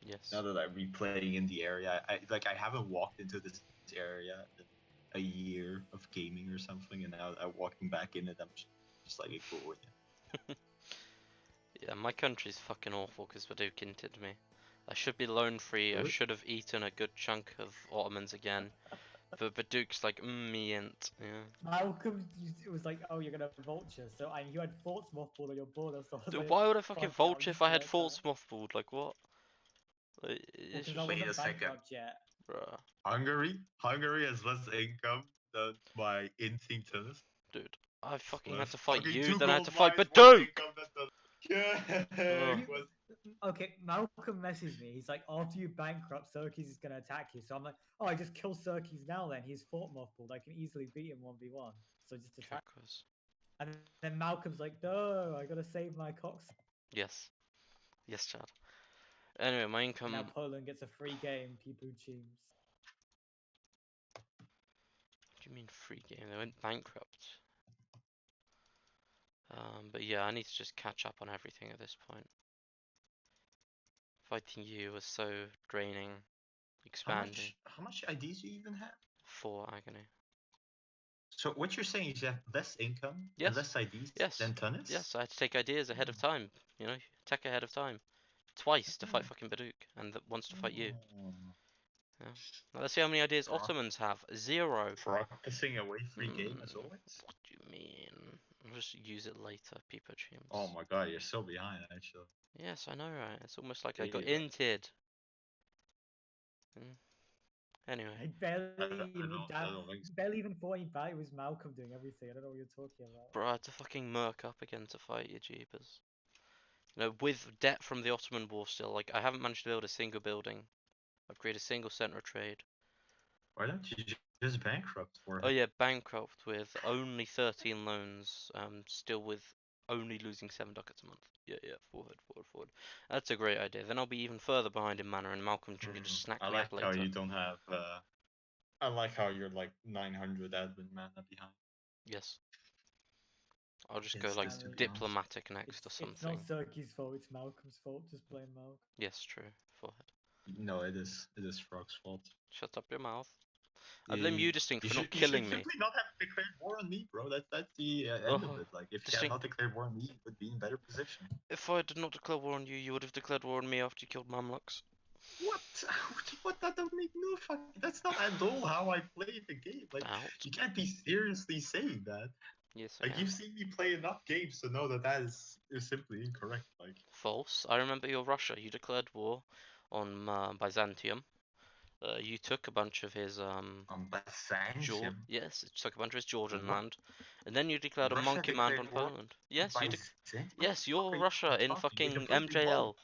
Yes. Now that I'm replaying in the area, I haven't walked into this area in a year of gaming or something, and now I'm walking back in it. I'm just like, oh yeah. Yeah, my country's fucking awful because Baduk hinted me. I should be loan free. I Really? should have eaten a good chunk of Ottomans again. But Baduk's like, me ain't. Yeah. Malcolm, it was like, oh, you're gonna vulture. So you had Forts mothballed on your border, so I was Dude, like, why would I fucking fuck it, I'm vulture if just I gonna had attack. Forts mothballed? Like, what? Like, it's Because I just, Wait a wasn't second. bankrupt yet. bruh. Hungary has less income than my in-team tennis. Dude, I fucking had Less to fight fucking you, 2 then I had gold to fight mines, more Baduk! income than the. Yeah, Ugh. Okay, Malcolm messaged me. He's like, after you bankrupt, Cerkies is gonna attack you. So I'm like, oh, I just kill Cerkies now. Then he's fort mothballed. I can easily beat him 1v1. So just attack. Kekwas. And then Malcolm's like, no, I gotta save my cocks. Yes. Yes, Chad. Anyway, my And now income. Poland gets a free game. People teams. What do you mean free game? They went bankrupt. But yeah, I need to just catch up on everything at this point. Fighting you was so draining. Expanding. How much IDs you even have? 4 agony. So what you're saying is you have less income Yes. and less IDs Yes. than Tunis? Yes, I had to take ideas ahead of time. You know, attack ahead of time. Twice to fight fucking Baduk, and once to fight you. Yeah. Now let's see how many ideas Pro- Ottomans have. 0. Practicing away free game as always? What do you mean? I'll just use it later, people teams. Oh my god, you're so behind actually. Yes, I know, right? It's almost like I got Yeah. inted. Anyway. I barely I don't think so. barely even fought anybody. It was Malcolm doing everything. I don't know what you're talking about. Bro, I had to fucking murk up again to fight you, jeepers. You know, with debt from the Ottoman War still, like, I haven't managed to build a single building. I've created a single center of trade. Why don't you just bankrupt for Oh it? yeah, bankrupt with only 13 loans, still with only losing 7 ducats a month. Yeah, forward. That's a great idea. Then I'll be even further behind in mana, and Malcolm can just snack I me like up how later. you don't have. I like how you're like 900 admin mana behind. Yes. I'll just It's go like just to be honest. diplomatic next or It's something. not Cerkies' fault. It's Malcolm's fault. Just blame Malcolm. Yes, true. Forehead. No, it is. It is Frog's fault. Shut up your mouth. I blame you, Distinct, for not You killing should me. simply not have declared war on me, bro. That's the end Oh, of it. Like, if you had Distinct. not declared war on me, you would be in better position. If I did not declare war on you, you would have declared war on me after you killed Mamluks. What? What? That don't make no fuck. That's not at all how I play the game. Like, Doubt. you can't be seriously saying that. Yes, I Like, am. you've seen me play enough games to know that that is simply incorrect. Like, False. I remember your Russia. You declared war on Byzantium. You took a bunch of his Byzantium. Yes, it took a bunch of his Georgian What? land, and then you declared a Russia monkey land on declared war Poland. Yes, you Byzantium? What Yes, the fuck you're are you Russia in talking? You're fucking completely MJL both.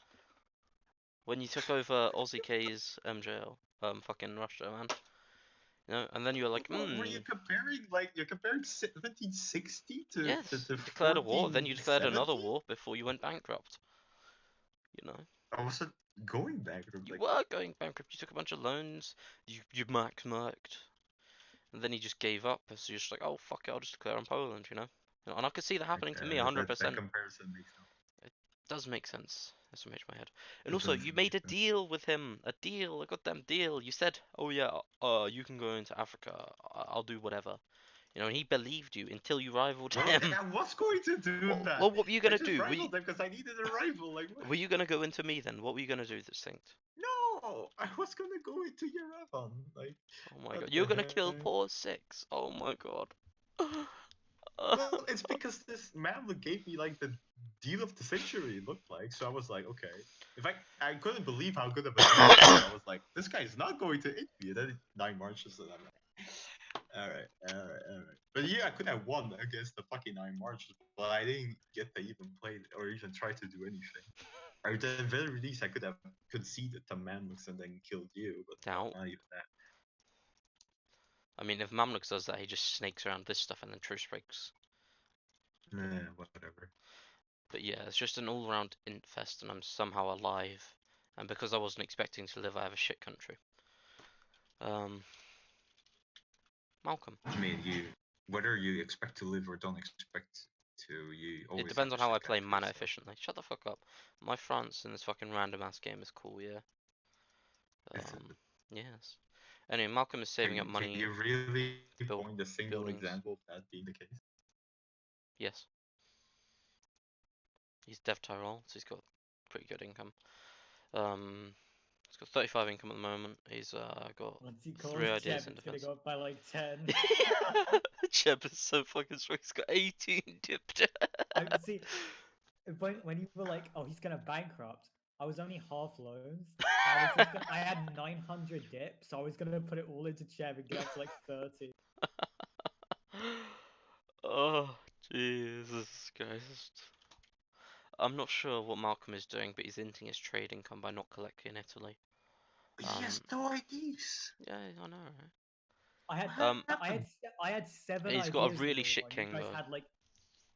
when you took over Aussie K's MJL. Fucking Russia, man. You know, and then you were like, What were you comparing? Like, you're comparing 1760 yes, to you declared a war, then you declared another 1470? war before you went bankrupt. You know, I wasn't going bankrupt. you Like, were going bankrupt. You took a bunch of loans. You marked, and then you just gave up. So you're just like, oh fuck it, I'll just declare on Poland. You know, and I could see that happening to me that 100%. comparison makes no. It does make sense. That's what made my head. And It also, doesn't you make made a sense. deal with him. A deal, a goddamn deal. You said, oh yeah, you can go into Africa. I'll do whatever. You know, and he believed you until you rivaled Well, him. I was going to do that. Well, what were you I gonna just do? rivaled them because I needed a rival. Like, what? Were you gonna go into me then? What were you gonna do, Distinct? No, I was gonna go into Yerevan. Like, Oh my what god, the you're gonna kill heck? poor Six. Oh my god. Well, it's because this Mamluk gave me like the deal of the century. It looked like, so I was like, okay. If I couldn't believe how good of a deal it was. I was like, this guy is not going to hit me. And then 9 marches, and I'm like, all right. But yeah, I could have won against the fucking 9 marches, but I didn't get to even play or even try to do anything. Or at the very least, I could have conceded to Mamluks and then killed you, but Doubt. not even that. I mean, if Mamluk does that, he just snakes around this stuff and then truce breaks. Whatever. But yeah, it's just an all-round infest, and I'm somehow alive. And because I wasn't expecting to live, I have a shit country. Malcolm. I mean, whether you expect to live or don't expect to, you always It depends have on a how I shit play country, mana so. efficiently. Shut the fuck up. My France in this fucking random ass game is cool, yeah. Yes. Anyway, Malcolm is saving up Can money you really to build point a single buildings. example of that being the case? Yes. He's Dev Tyrol, so he's got pretty good income. He's got 35 income at the moment. He's got Once he calls 3 ideas Jeb, in it's gonna defense. go up by like 10. Jeb is so fucking strong. He's got 18 dipped. I see. When you were like, oh, he's gonna bankrupt. I was only half loans. I had 900 dip, so I was gonna put it all into Jeb and get up to like 30. Oh, Jesus Christ. I'm not sure what Malcolm is doing, but he's inting his trade income by not collecting in Italy. He has no IDs. Yeah, I know, right? I had 7 He's ideas. got a in really the shit war, and king, though.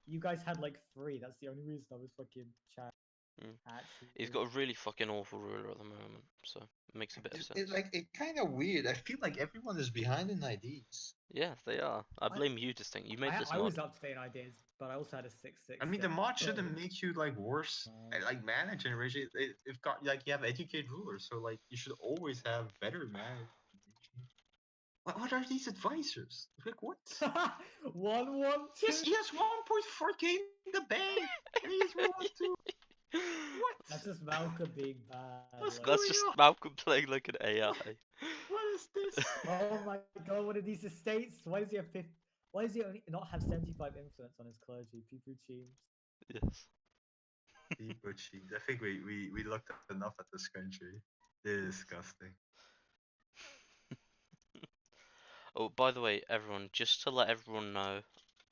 you guys had like 3. That's the only reason I was fucking chat. Actually, He's got a really fucking awful ruler at the moment, so it makes a bit of sense. It's kind of weird. I feel like everyone is behind in IDs. Yeah, they are. I blame you, Distinct. You made this I mod. was up to date in ideas, but I also had a 6-6. I mean, the mod shouldn't make you like worse. Like mana generation, if got like you have educated rulers, so like you should always have better mana. What are these advisors? Like what? 1-1-2. He has 1.4k in the bank, and he's 1-2. What? That's just Malcolm being bad. What's like- That's going just on? Malcolm playing like an AI. What is this? Oh my god, what are these estates? Why does he have Why does he only not have 75 influence on his clergy? People teams. Yes. People cheese. I think we looked enough at this country. Disgusting. Oh, by the way, everyone, just to let everyone know,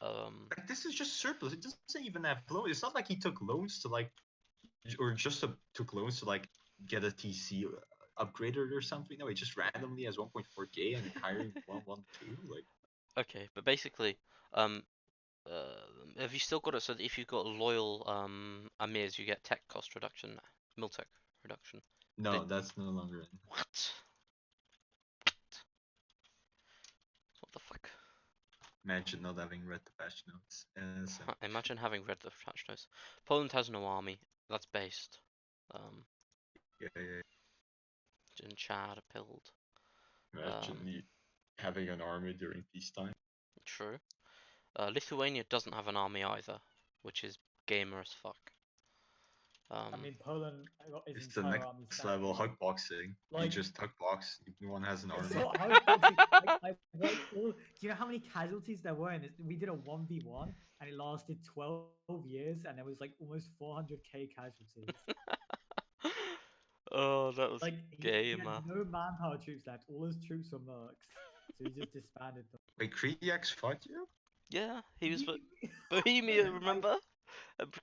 Like this is just surplus. It doesn't even have loans. It's not like he took loans to like, or just took loans to like get a TC upgraded or something. No, he just randomly has 1.4k and hiring 112. Like, okay, but basically, Have you still got it so that if you've got loyal Amirs, you get tech cost reduction, mil-tech reduction? No, that's no longer in. What? What the fuck? Imagine not having read the patch notes. So Imagine having read the patch notes. Poland has no army. That's based. yeah. In Chad, Pild. Imagine having an army during peacetime. True. Lithuania doesn't have an army either, which is gamer as fuck. I mean, Poland got his It's the entire army next level standing. hugboxing. You Like, just hugbox. No one has an it's army. not hugboxing. I wiped all. Do you know how many casualties there were in this? We did a 1v1 and it lasted 12 years and there was like almost 400k casualties. Oh, that was Like, he had gamer. no manpower troops left. All his troops were mercs. So he just disbanded them. Wait, Krediax fought you? Yeah, he was He- Bohemia, I, remember?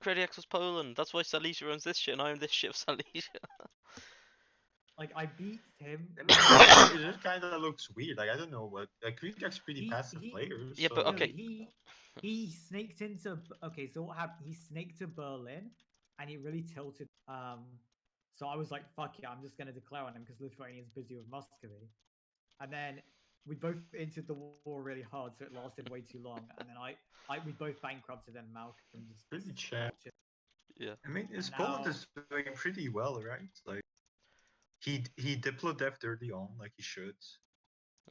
Krediax was Poland. That's why Silesia owns this shit, and I own this shit of Silesia. like, I beat him. I mean, it just kind of looks weird. Like I don't know what. Like Krediax pretty passive He players. Yeah, so... but no, okay. he snaked into. Okay, so what happened? He snaked to Berlin, and he really tilted. So I was like, "Fuck yeah, I'm just gonna declare on him because Lithuania is busy with Muscovy." And then we both entered the war really hard, so it lasted way too long. And then we both bankrupted, and Malcolm just Pretty chat. Yeah. I mean, And Poland now- is doing pretty well, right? Like he diplo-devved early on, like he should.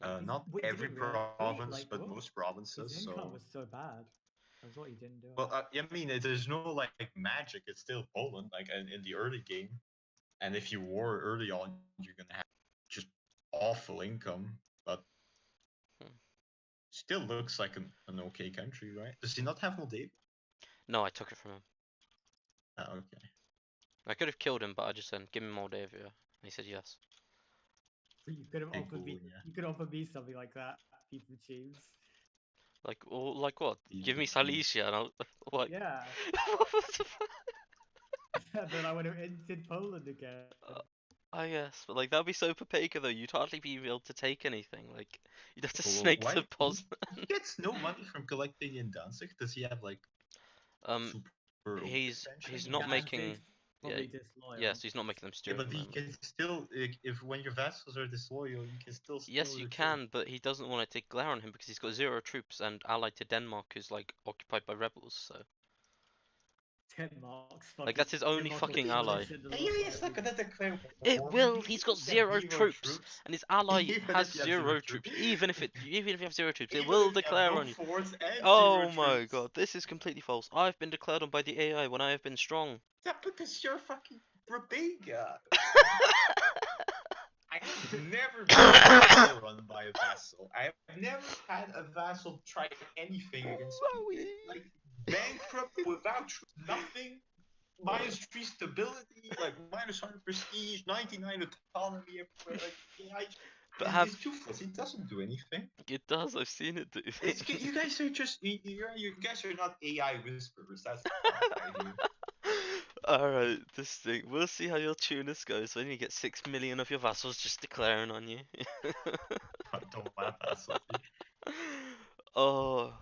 Not Wait, did every he really? province, Like, but what? most His provinces. income So was so bad. That's what he didn't do. well, I mean, there's no like magic. It's still Poland, like in the early game. And if you war early on, you're gonna have just awful income, but still looks like an okay country, right? Does he not have Moldavia? No, I took it from him. Oh, okay. I could have killed him, but I just said, "Give me Moldavia." And he said yes. You could have Okay, offered me. cool, yeah. You could offer me something like that. People choose. Like what? Give me Silesia, and I'll like. Yeah. What the fuck? Then I would have entered Poland again. I guess, but like that'd be so Papega though. You'd hardly be able to take anything. Like you'd have to Well, snake why to Poznan. he gets no money from collecting in Danzig? Does he have like super He's pension? not Danzig's making. Yeah, probably disloyal. yes, he's not making them Yeah, steer at but the he moment. can still, like, if when your vassals are disloyal, you can still Yes, you can, but he doesn't want to take glare on him because he's got 0 troops and allied to Denmark, who's like occupied by rebels. So Denmark's fucking. like that's his only Denmark will fucking kill ally. this in the Yeah, last he's not fight. gonna declare It war. will. He's got You have 0 troops, and his ally Even has if you have 0 zero troops. troops. Even if you have 0 troops, it Even will if you have declare no on you. force and Oh zero my troops. god, this is completely false. I've been declared on by the AI when I have been strong. Yeah, because you're fucking Rebecca. I have never been run by a vassal. I have never had a vassal try anything against me. Like bankrupt without nothing, -3 stability, like -100 prestige, 99 autonomy everywhere. Like But he's toothless. He doesn't do anything. it does. I've seen it do. You guys are just you guys are not AI whisperers. That's the point I hear. Alright, this thing. We'll see how your tunus goes when you get 6 million of your vassals just declaring on you. Don't laugh, vassal. Oh,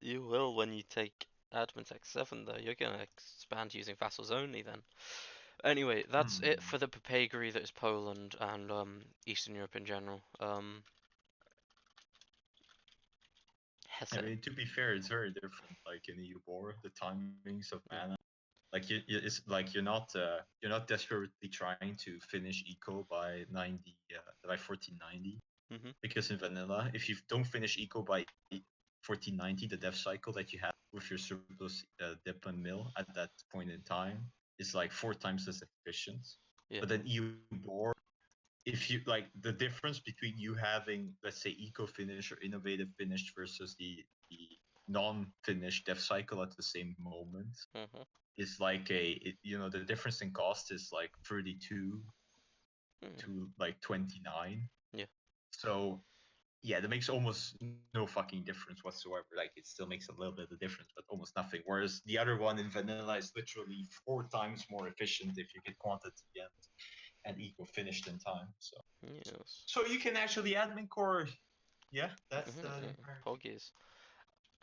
you will when you take Admin Tech 7 though. You're gonna expand using vassals only then. Anyway, that's it for the papegery that is Poland and Eastern Europe in general. I mean, to be fair, it's very different. Like in EU war, the timings of mana, like it's like you're not desperately trying to finish eco by 1490. Because in vanilla, if you don't finish eco by 1490, the dev cycle that you have with your surplus dip and mill at that point in time is like 4 times as efficient. Yeah. But then EU war, if you like the difference between you having, let's say, eco finish or innovative finish versus the non-finished dev cycle at the same moment is like the difference in cost is like 32 to like 29. Yeah. So yeah, that makes almost no fucking difference whatsoever. Like it still makes a little bit of difference, but almost nothing. Whereas the other one in vanilla is literally 4 times more efficient if you get quantity and eco finished in time. So yes. So you can actually admin core. Yeah, that's Poggies.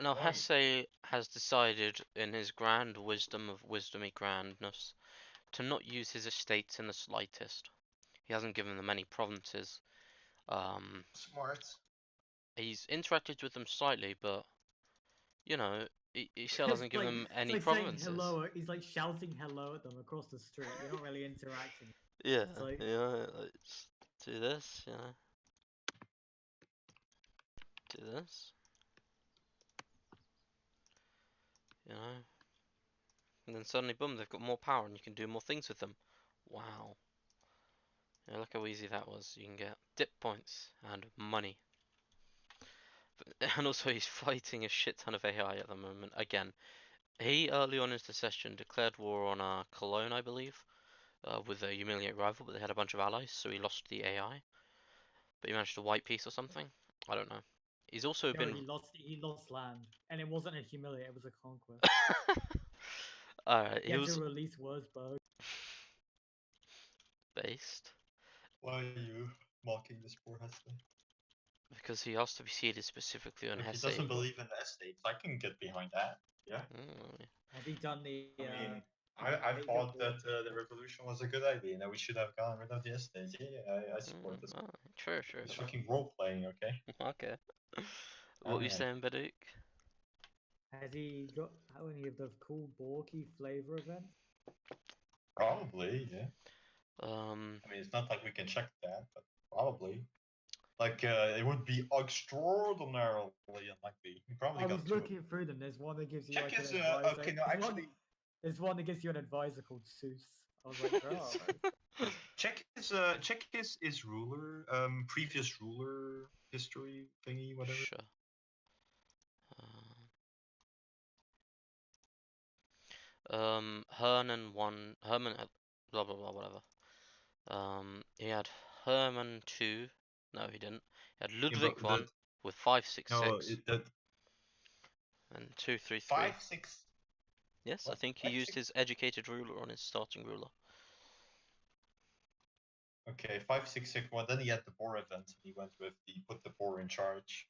Now Why? Hesse has decided, in his grand wisdom of wisdomy grandness, to not use his estates in the slightest. He hasn't given them any provinces. Smart. He's interacted with them slightly, but you know, he still It's hasn't given like them it's any like saying provinces. hello. He's like shouting hello at them across the street. You're not really interacting. Yeah, It's like like, just do this, do this, you know, and then suddenly, boom, they've got more power and you can do more things with them. Wow. Yeah, look how easy that was. You can get dip points and money. And also, he's fighting a shit ton of AI at the moment. Again, he early on in the session declared war on Cologne, I believe, with a humiliate rival, but they had a bunch of allies, so he lost the AI. But he managed to white peace or something. I don't know. He's also no, been. he lost land, and it wasn't a humiliate. It was a conquest. Alright, He he had to was release Wurzburg. based Why are you mocking this poor Hesse? because he asked to be seated specifically on If he Hesse. doesn't believe in the estates, I can get behind that. Yeah. Mm, Has he done the? I mean, I Major thought war? that the revolution was a good idea, and that we should have gotten rid of the estates. Yeah, I support this. oh, sure, sure. It's fucking role playing, okay? Okay. What were you Alright. saying, Baduk? Has he got how many of the cool Borky flavor events? Probably, yeah. Um, I mean, it's not like we can check that, but probably. Like, it would be extraordinarily unlikely. He probably I got was two of them. looking through them. There's one that gives you Check like an his, advisor. okay, no, actually, There's one that gives you an advisor called Seuss. I was like, yes. bro, Yes. Check his ruler, previous ruler history thingy, whatever. sure. Herman one. Herman had blah blah blah whatever. He had Herman 2. No, he didn't. He had Yeah, Ludwig but the 1 with 566 no, that and 233. 5-6. Yes, I What? think he used 5-6. his educated ruler on his starting ruler. Okay, 5-6-6. Well, then he had the boar event, and he went with the put the boar in charge.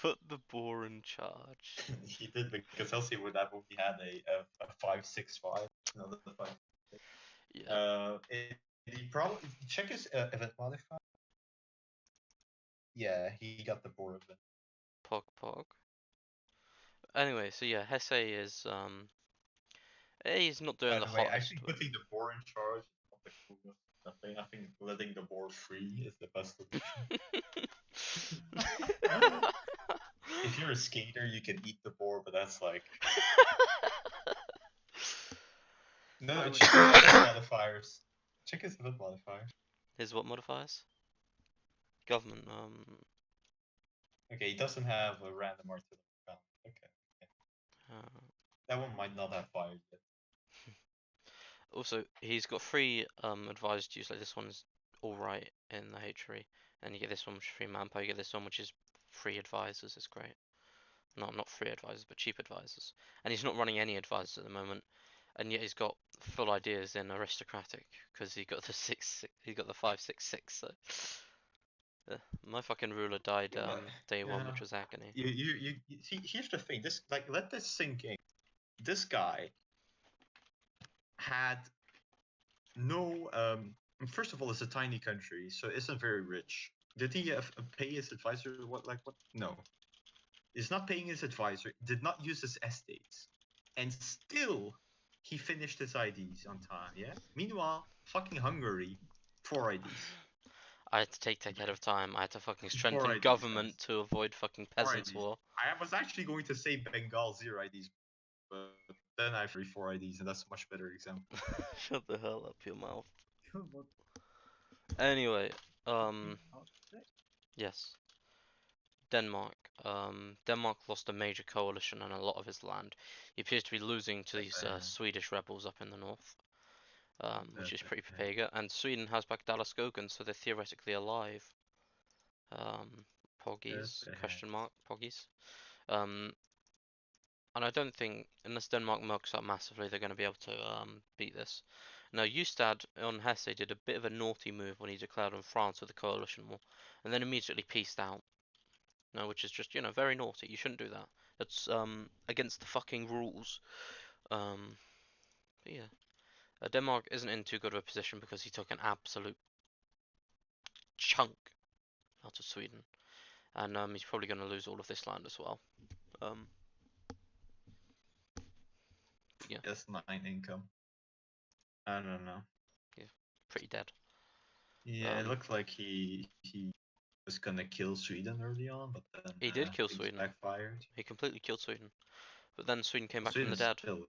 Put the boar in charge. He did because else he would have only had a 5-6-5. Another 5. Yeah. He probably check his event modifier. Yeah, he got the boar event. Pog pog. Anyway, so yeah, Hesse is he's not doing By the the way, I hottest. think putting the boar in charge is not the coolest thing. I think letting the boar free is the best solution. If you're a skater, you can eat the boar, but that's like no. I would- Check his event modifiers. Check his event modifiers. His what modifiers? Government. Okay, he doesn't have a random artillery round. Okay, Uh, that one might not have fired yet. Also, he's got three advised use. Like this one's all right in the hatchery, and you get this one which is free manpower. You get this one which is free advisors. It's great. No, not free advisors, but cheap advisors. And he's not running any advisors at the moment, and yet he's got full ideas in aristocratic because he got the he got the 566. So my fucking ruler died Yeah, but day one, yeah, which was agony. you see. Here's the thing. This like let this sink in. This guy had no. First of all, it's a tiny country, so isn't very rich. Did he pay his advisor? What like what? No, he's not paying his advisor. Did not use his estates, and still he finished his IDs on time. Yeah. Meanwhile, fucking Hungary, 4 IDs. I had to take tech ahead of time. I had to fucking 4 strengthen IDs, guys. government to avoid fucking 4 peasants IDs. war. I was actually going to say Bengal 0 IDs, but then I free 4 IDs, and that's a much better example. Shut the hell up your mouth. What Anyway, the fuck? yes. Denmark. Denmark lost a major coalition and a lot of his land. He appears to be losing to these Swedish rebels up in the north, which is pretty papega. And Sweden has back Dalaskogan, so they're theoretically alive. Poggies? Question mark? Poggies? And I don't think, unless Denmark mucks up massively, they're going to be able to beat this. Now, Ustad on Hesse did a bit of a naughty move when he declared on France with the coalition war, and then immediately peaced out. No, which is just very naughty. You shouldn't do that. That's against the fucking rules. But yeah, Denmark isn't in too good of a position because he took an absolute chunk out of Sweden, and he's probably going to lose all of this land as well. Um, yeah, Yes, 9 income. I don't know. pretty dead. Yeah, it looked like he was gonna kill Sweden early on, but then He did kill things Sweden. backfired. He completely killed Sweden, but then Sweden came Well, back from the Sweden's dead. still,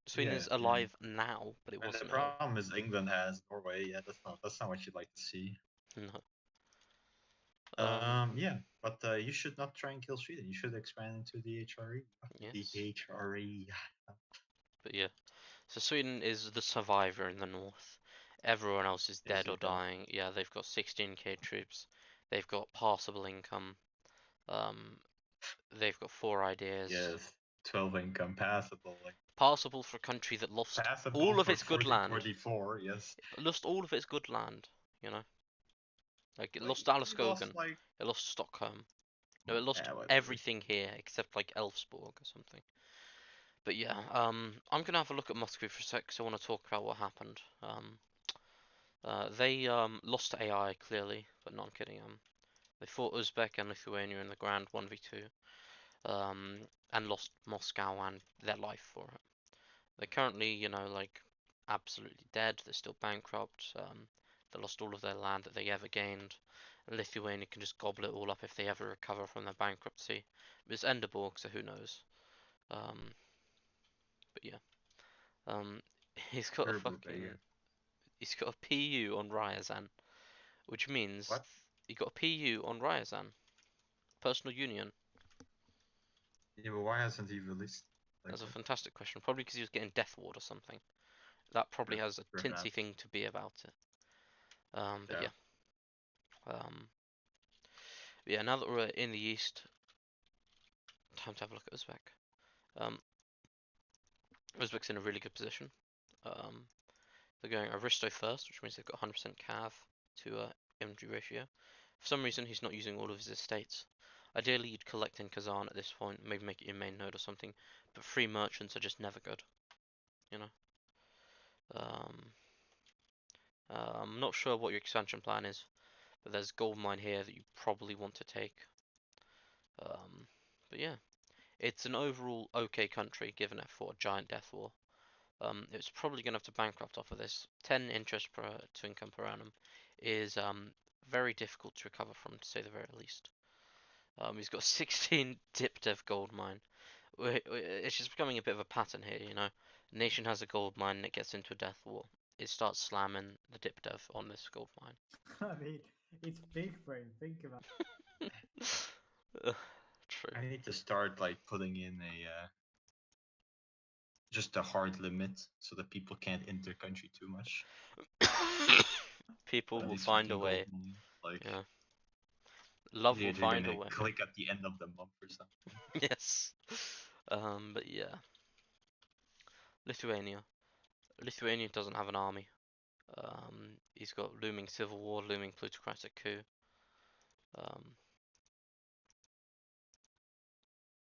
Sweden yeah, is yeah. alive now, but it And the wasn't earlier. problem is England has Norway. Yeah, that's not what you'd like to see. No. Yeah, but you should not try and kill Sweden. You should expand into the HRE. The Yes. HRE. But yeah. So Sweden is the survivor in the north. Everyone else is Is dead or it that? dying. Yeah, they've got 16k troops. They've got passable income. Um, they've got 4 ideas. Yes, 12 income passable. Like Passable for a country that lost passable all of for its good land. 1444. Yes. Lost all of its good land. You know, like it Like lost you lost Alaskogan. like It lost Stockholm. No, it lost whatever. everything here except like Elfsborg or something. But yeah, I'm gonna have a look at Muscovy for a sec because I want to talk about what happened. They lost to AI clearly, but not kidding. They fought Uzbek and Lithuania in the grand 1v2, and lost Moscow and their life for it. They're currently, like absolutely dead. They're still bankrupt. They lost all of their land that they ever gained. And Lithuania can just gobble it all up if they ever recover from their bankruptcy. But it's Enderborg, so who knows? Um, but yeah, um, he's got a Terrible fucking, player. he's got a PU on Ryazan, which means What? he got a PU on Ryazan, personal union. Yeah, but why hasn't he released like That's a that? fantastic question. Probably because he was getting death ward or something. That probably has a tinsy Perhaps. thing to be about it. But Yeah. yeah. Um, yeah. Now that we're in the east, time to have a look at Uzbek. Um, Uzbek's in a really good position. Um, they're going Aristo first, which means they've got 100% cav to infantry ratio. For some reason, he's not using all of his estates. Ideally, you'd collect in Kazan at this point, maybe make it your main node or something. But free merchants are just never good, you know. Um, I'm not sure what your expansion plan is, but there's gold mine here that you probably want to take. Um, but yeah, it's an overall okay country given it for a giant death war. It's probably going to have to bankrupt off of this. 10 interest per to income per annum is very difficult to recover from, to say the very least. He's got 16 dip dev gold mine. It's just becoming a bit of a pattern here, you know. Nation has a gold mine and it gets into a death war. It starts slamming the dip dev on this gold mine. I mean, it's big brain. Think about True. I need to start like putting in a just a hard limit so that people can't enter country too much. People At will least find a 15 gold way. mine. Like Yeah. Love will they're find a gonna way. click at the end of the month or something. Yes. But yeah. Lithuania. Lithuania doesn't have an army. He's got looming civil war, looming plutocratic coup. Um,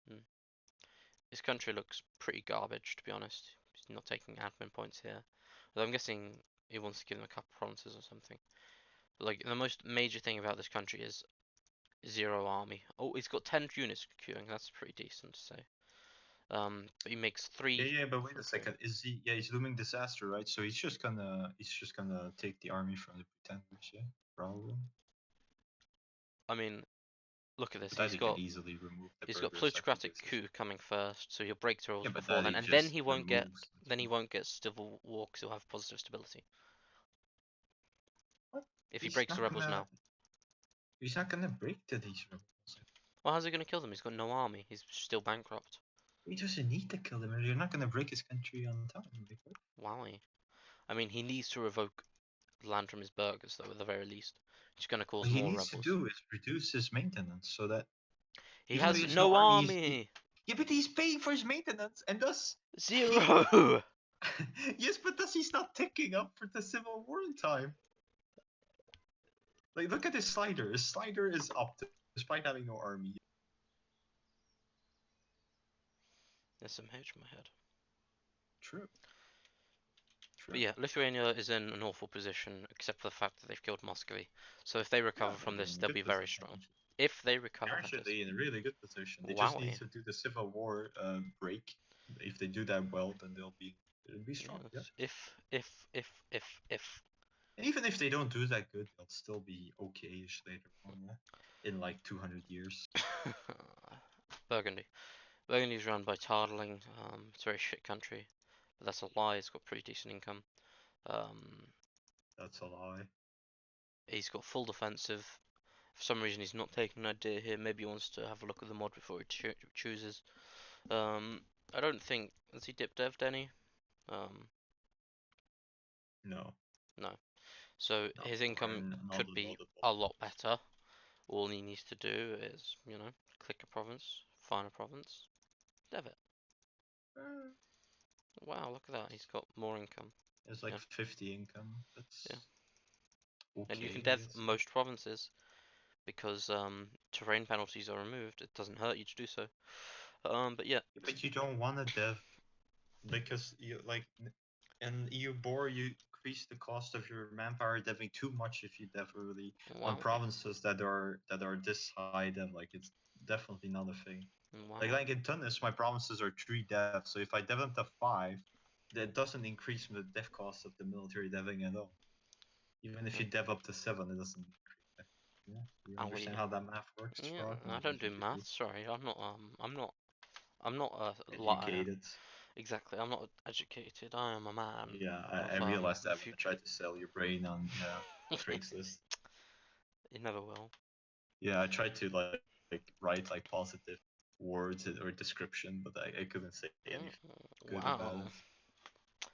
hmm. His country looks pretty garbage, to be honest. He's not taking admin points here. But I'm guessing he wants to give them a couple provinces or something. But like the most major thing about this country is zero army. Oh, he's got 10 units queuing. That's pretty decent to say. But he makes Yeah, 3 yeah, but wait a from 4. second. Is he? Yeah, he's looming disaster, right? So he's just gonna take the army from the pretenders, yeah, probably. I mean, look at this. But that he can easily remove the He's got burgers. I think plutocratic this is. coup coming first, so he'll break the rules Yeah, but before that then, he and then just he won't get removes. civil war because he'll have positive stability What? if he He's breaks the not rebels gonna. now. He's not gonna break the these rebels. Well, how's he gonna kill them? He's got no army. He's still bankrupt. He doesn't need to kill them. You're not gonna break his country on time. Like, what? Why? I mean, he needs to revoke land from his burghers, though, at the very least. He's gonna cause What he more needs to rebels. do is reduce his maintenance so that He even though he has has no no army, army. yeah, but he's paying for his maintenance, and thus he. Zero. Yes, but thus he's not ticking up for the Civil War in time. Like, look at his slider. His slider is optimal. despite having no army. SMH in my head. True. But yeah, Lithuania is in an awful position, except for the fact that they've killed Muscovy. So if they recover Yeah, from they're this, in a they'll good be very position. strong. If they recover They're from this, actually in a really good position. They just need wowie. to do the civil war break. If they do that well, then they'll be strong. Yeah. Yes. If. And even if they don't do that good, they'll still be okay-ish later on. Yeah? In like 200 years. Burgundy. Burgundy's run by Tardling. It's a very shit country, but that's a lie. It's got pretty decent income. That's a lie. He's got full defensive. For some reason, he's not taking an idea here. Maybe he wants to have a look at the mod before he chooses. I don't think has he dip dev'd any. No. No. So No, his or income not could the be notable a lot ones. better. All he needs to do is, click a province, find a province, dev it. Wow, look at that. He's got more income. It's like Yeah. 50 income. That's Yeah. okay. And you can I dev guess. most provinces because terrain penalties are removed. It doesn't hurt you to do so. But yeah. But you don't want to dev because you like in EU bore you increase the cost of your manpower deving too much if you dev early on Wow. provinces that are this high dev. Like it's definitely not a thing. Wow. Like in Tunis, my provinces are 3 dev, so if I dev them to 5, that doesn't increase the dev cost of the military deving at all. Even if you dev up to 7, it doesn't increase. Yeah, you Oh, understand yeah. how that math works, Yeah, Frog? I don't do math. Sorry, I'm not a liar. Educated. Exactly, I'm not educated. I am a man Yeah, I of realized the that when I future. tried to sell your brain on Craigslist. It never will. Yeah, I tried to write like positive words or description, but I couldn't say anything good about Wow. it.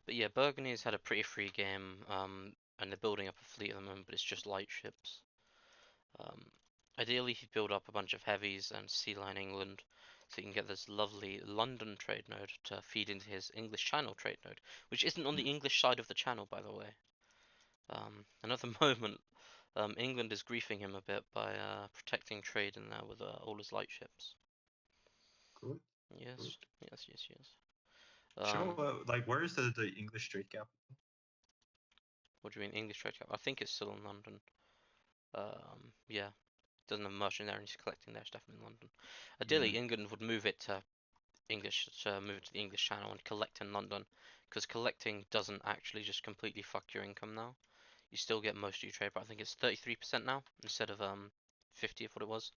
But yeah, Burgundy has had a pretty free game, and they're building up a fleet at the moment, but it's just light ships. Um, Ideally, he'd build up a bunch of heavies and sea line England, so he can get this lovely London trade node to feed into his English Channel trade node, which isn't on the English side of the channel, by the way. And at the moment, England is griefing him a bit by protecting trade in there with all his light ships. Good. Good. Yes, yes, yes, yes. Show where is the English trade cap? What do you mean English trade cap? I think it's still in London. Yeah, doesn't have much in there, and he's collecting there. It's definitely in London. Ideally, Yeah. England would move it to move it to the English Channel and collect in London, because collecting doesn't actually just completely fuck your income now. You still get most of your trade, but I think it's 33% now instead of 50 if what it was.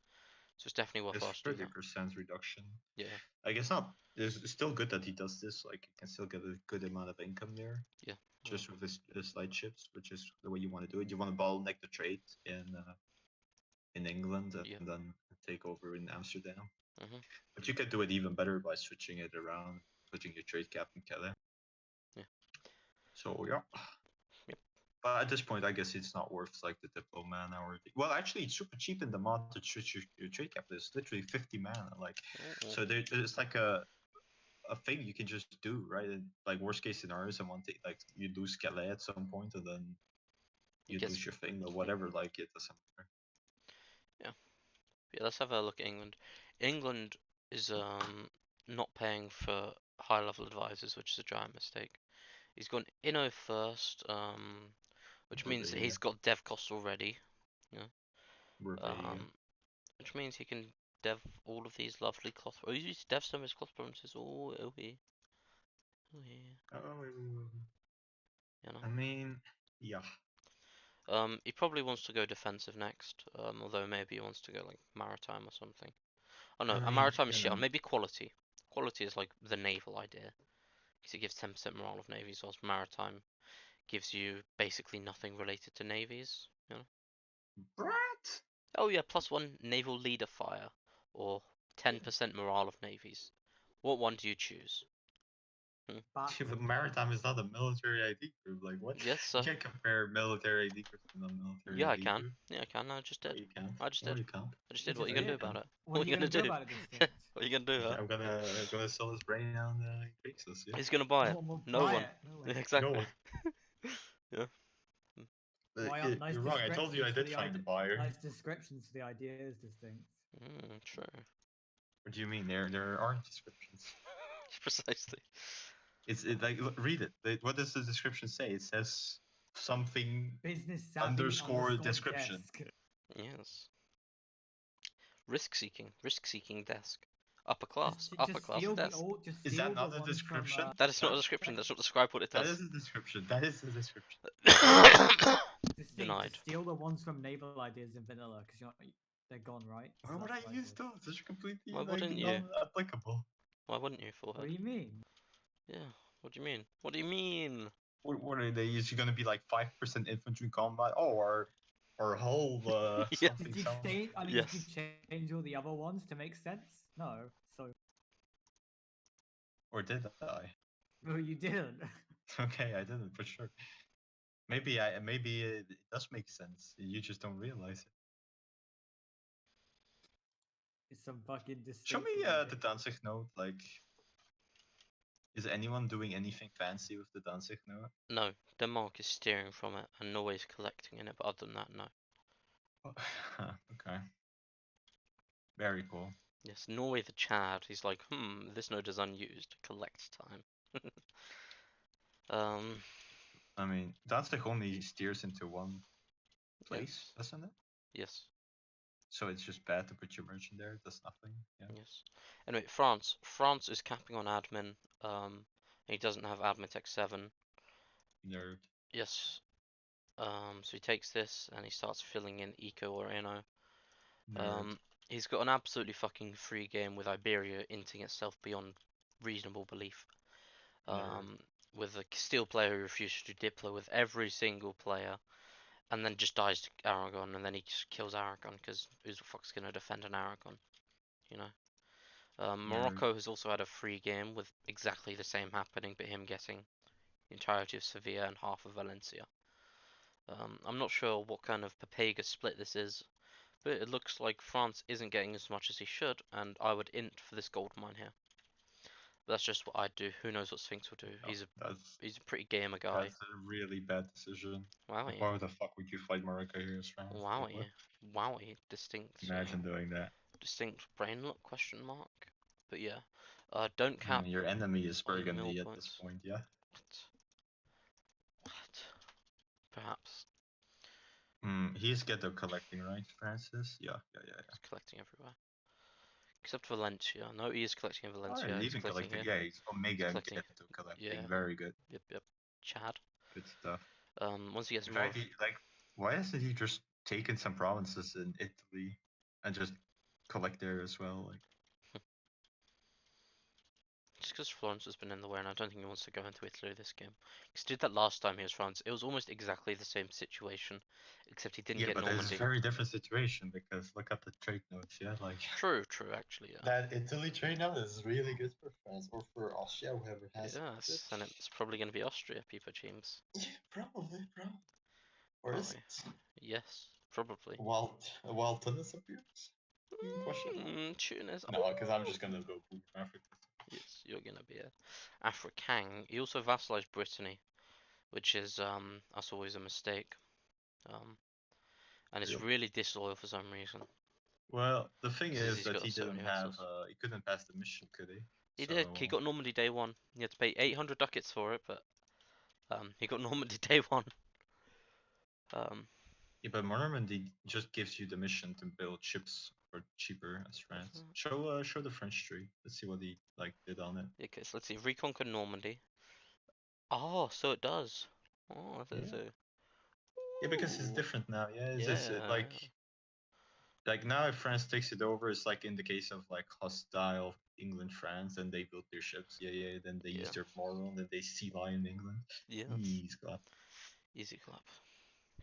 So it's definitely It's worthwhile to do that. 30% reduction. Yeah, I guess not. It's still good that he does this. Like, you can still get a good amount of income there. yeah. Just with his light ships, which is the way you want to do it. You want to bottleneck the trade in England and Yeah. then take over in Amsterdam. Mhm. But you can do it even better by switching it around, putting your trade cap in Calais. Yeah. So yeah. Yep. But at this point, I guess it's not worth like the diplo mana or well, actually, it's super cheap in the mod to switch your trade cap. It's literally 50 mana. Like, so there's like a thing you can just do, right? And, like worst case scenario, someone like you lose Calais at some point, and then It you gets lose your thing, but whatever. Like it doesn't matter. yeah. Yeah. Let's have a look at England. England is not paying for high level advisors, which is a giant mistake. He's gone Inno first, which We're means that Vega. he's got dev costs already. Yeah. We're Vega. Which means he can dev all of these lovely cloth. Oh, he used to dev some of his cloth provinces. Oh, yeah. Oh, yeah. Oh, You I mean, yeah. know. He probably wants to go defensive next. Although maybe he wants to go like maritime or something. Oh no, I a mean, maritime is you shit. know, Maybe quality. Quality is like the naval idea because it gives 10% morale of navies, whilst maritime gives you basically nothing related to navies. You know. Brat. Oh yeah, +1 naval leader fire or 10% morale of navies. What one do you choose? But Yeah, but maritime is not a military ID group. Like what? Yes, You sir. can't compare military ID group to non-military Yeah, I ID can. group. Yeah, I can. I just No, did. you can't. I just No, did. you can't. I just he did. What are just you gonna do No, you did. about can't. it? What What are are you you gonna gonna do do? about it, distinct? What are you gonna do, Yeah, huh? I'm gonna sell his brain on Craigslist. Yeah. Who's gonna buy No it? one will No buy one. it. No way. No Exactly. one. Yeah. Why aren't nice You're wrong. I told you I descriptions for did the find the idea? buyer. Nice descriptions for the ideas distinct. True. What do you mean? There aren't descriptions. Precisely. It's like read it. What does the description say? It says something Business savvy underscore description. desk. Yes. Risk seeking desk. Upper class steal the desk. old. Just Is steal that the not a one from. description? That is not a description. That should describe what it That does. is a description. That is a description. Distinct. Denied. Just steal the ones from Naval Ideas in vanilla because they're gone, right? Why So would I that's what use did. those? Those are completely Why like wouldn't you? non-applicable. Why wouldn't you, What forehead? do you mean? Yeah. What do you mean? What do you mean? What are they? Is going to be like 5% infantry combat? Oh, or whole Yeah. something Did you something. change? I mean, Yes. did you change all the other ones to make sense? No. So. Or did I? No, you didn't. Okay, I didn't for sure. Maybe it does make sense. You just don't realize it. It's some fucking Show distinct. me logic. the Danzig note. Like, is anyone doing anything fancy with the Danzig note? No. Denmark is steering from it, and Norway's collecting in it. But other than that, no. Okay. Very cool. Yes, Norway the Chad. He's like, this node is unused. Collect time. I mean, Danzig only steers into one place, Yes. doesn't it? Yes. So it's just bad to put your merchant there. It does nothing. Yeah. Yes. Anyway, France. France is capping on admin. He doesn't have admin tech 7. Nerd. Yes. So he takes this and he starts filling in eco or ano. Nerd. He's got an absolutely fucking free game with Iberia inting itself beyond reasonable belief. With a steel player who refuses to diplo with every single player, and then just dies to Aragon, and then he just kills Aragon because who's the fuck's gonna defend an Aragon, you know? Morocco has also had a free game with exactly the same happening, but him getting the entirety of Sevilla and half of Valencia. I'm not sure what kind of Papega split this is, but it looks like France isn't getting as much as he should, and I would int for this gold mine here. But that's just what I'd do. Who knows what Sphinx will do? He's a pretty gamer guy. That's a really bad decision. Wowie. Why the fuck would you fight Morocco here as France? Wowie. Wowie. Distinct. Imagine doing that. Distinct brain look? Question mark. But yeah. Don't cap. Your enemy is on your mill Burgundy at points. this point, yeah? What? Perhaps. He's ghetto collecting, right, Francis? Yeah. He's collecting everywhere. Except Valencia. No, he is collecting in Valencia. Oh, He's even collecting collecting. here. Yeah, he's Omega collecting- ghetto collecting. yeah. Very good. Yep. Chad. Good stuff. Once he gets In more. fact, why hasn't he just taken some provinces in Italy and just collect there as well? Like, Just because Florence has been in the way, and I don't think he wants to go into Italy this game. Because he did that last time he was France. It was almost exactly the same situation, except he didn't yeah, get but Normandy. it's a very different situation because look at the trade notes, yeah, like. True, actually, yeah. That Italy trade note is really good for France or for Austria, whoever has it. Yes, and it's probably going to be Austria, Peeper James. Yeah, probably. Or is it? Yes, probably. Wild Tunis appears? Question mark? Tunis. No, because I'm just gonna go boot Africa. Yes, you're gonna be a Afrikang. He also vassalized Brittany, which is that's always a mistake. And it's Yep. really disloyal for some reason. Well, the thing Because is he's that got he so many didn't have, vessels. he couldn't pass the mission, could he? He did. He got Normandy day 1. He had to pay 800 ducats for it, but he got Normandy day 1. Yeah, but Normandy just gives you the mission to build ships for cheaper as France. Show the French tree. Let's see what he did on it. Yeah, okay, so let's see. Reconquer Normandy. Oh, so it does. Oh, that's it. Yeah, because it's different now. Yeah, it's just Yeah. like now if France takes it over, it's like in the case of like hostile England France, then they build their ships. Yeah. Then they use their moral, then they sea lion England. Yes. Easy clap. Easy clap.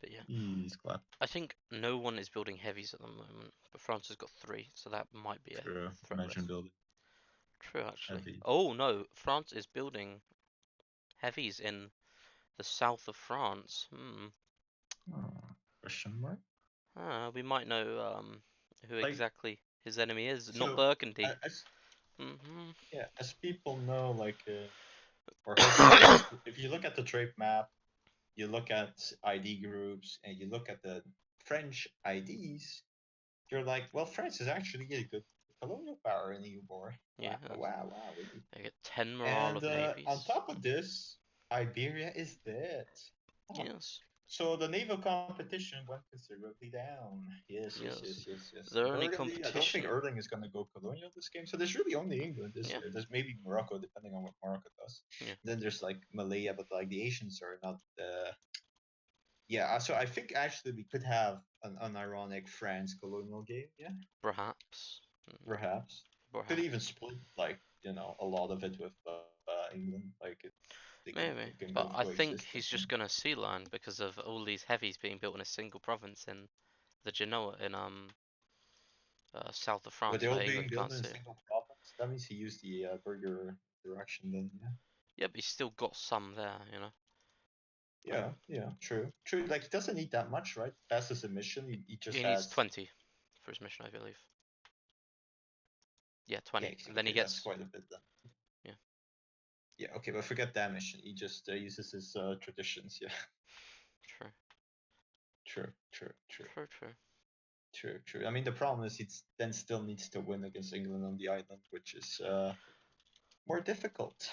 But yeah. Easy clap. I think no one is building heavies at the moment, but France has got 3, so that might be a True. threat Imagine risk. building. True, actually. Heavy. Oh no, France is building heavies in the south of France. Question mark? We might know who exactly his enemy is. So, Not Burgundy. Yeah, as people know, or if you look at the trade map, you look at ID groups and you look at the French IDs, you're like, well, France is actually a good colonial power in EU war. Yeah, Wow, really. they get 10 morale And of on navies. top of this, Iberia is dead. Oh. Yes. So the naval competition went considerably down. Yes. Their only Burgundy, I don't think competition. Erling is going to go colonial this game. So there's really only England this Yeah. year. There's maybe Morocco, depending on what Morocco does. Yeah. Then there's like Malaya, but like the Asians are not. Yeah, so I think actually we could have an ironic France colonial game. Yeah, Perhaps. perhaps. Could even split like a lot of it with England. Like they Maybe. can both But I coexist. think he's just gonna sea land because of all these heavies being built in a single province in the Genoa in south of But France they're all where being England built can't in a see. single province. That means he used the burger direction then, yeah. Yeah, but he's still got some there, you know. Yeah, true. Like he doesn't need that much, right? Passes a mission. He just He needs has. 20 for his mission, I believe. Yeah, Yeah, 20. And then he okay, that's gets quite a bit then. yeah. Yeah, okay, but forget that mission. He just uses his traditions. Yeah, True. true. True. True. I mean, the problem is he then still needs to win against England on the island, which is more difficult.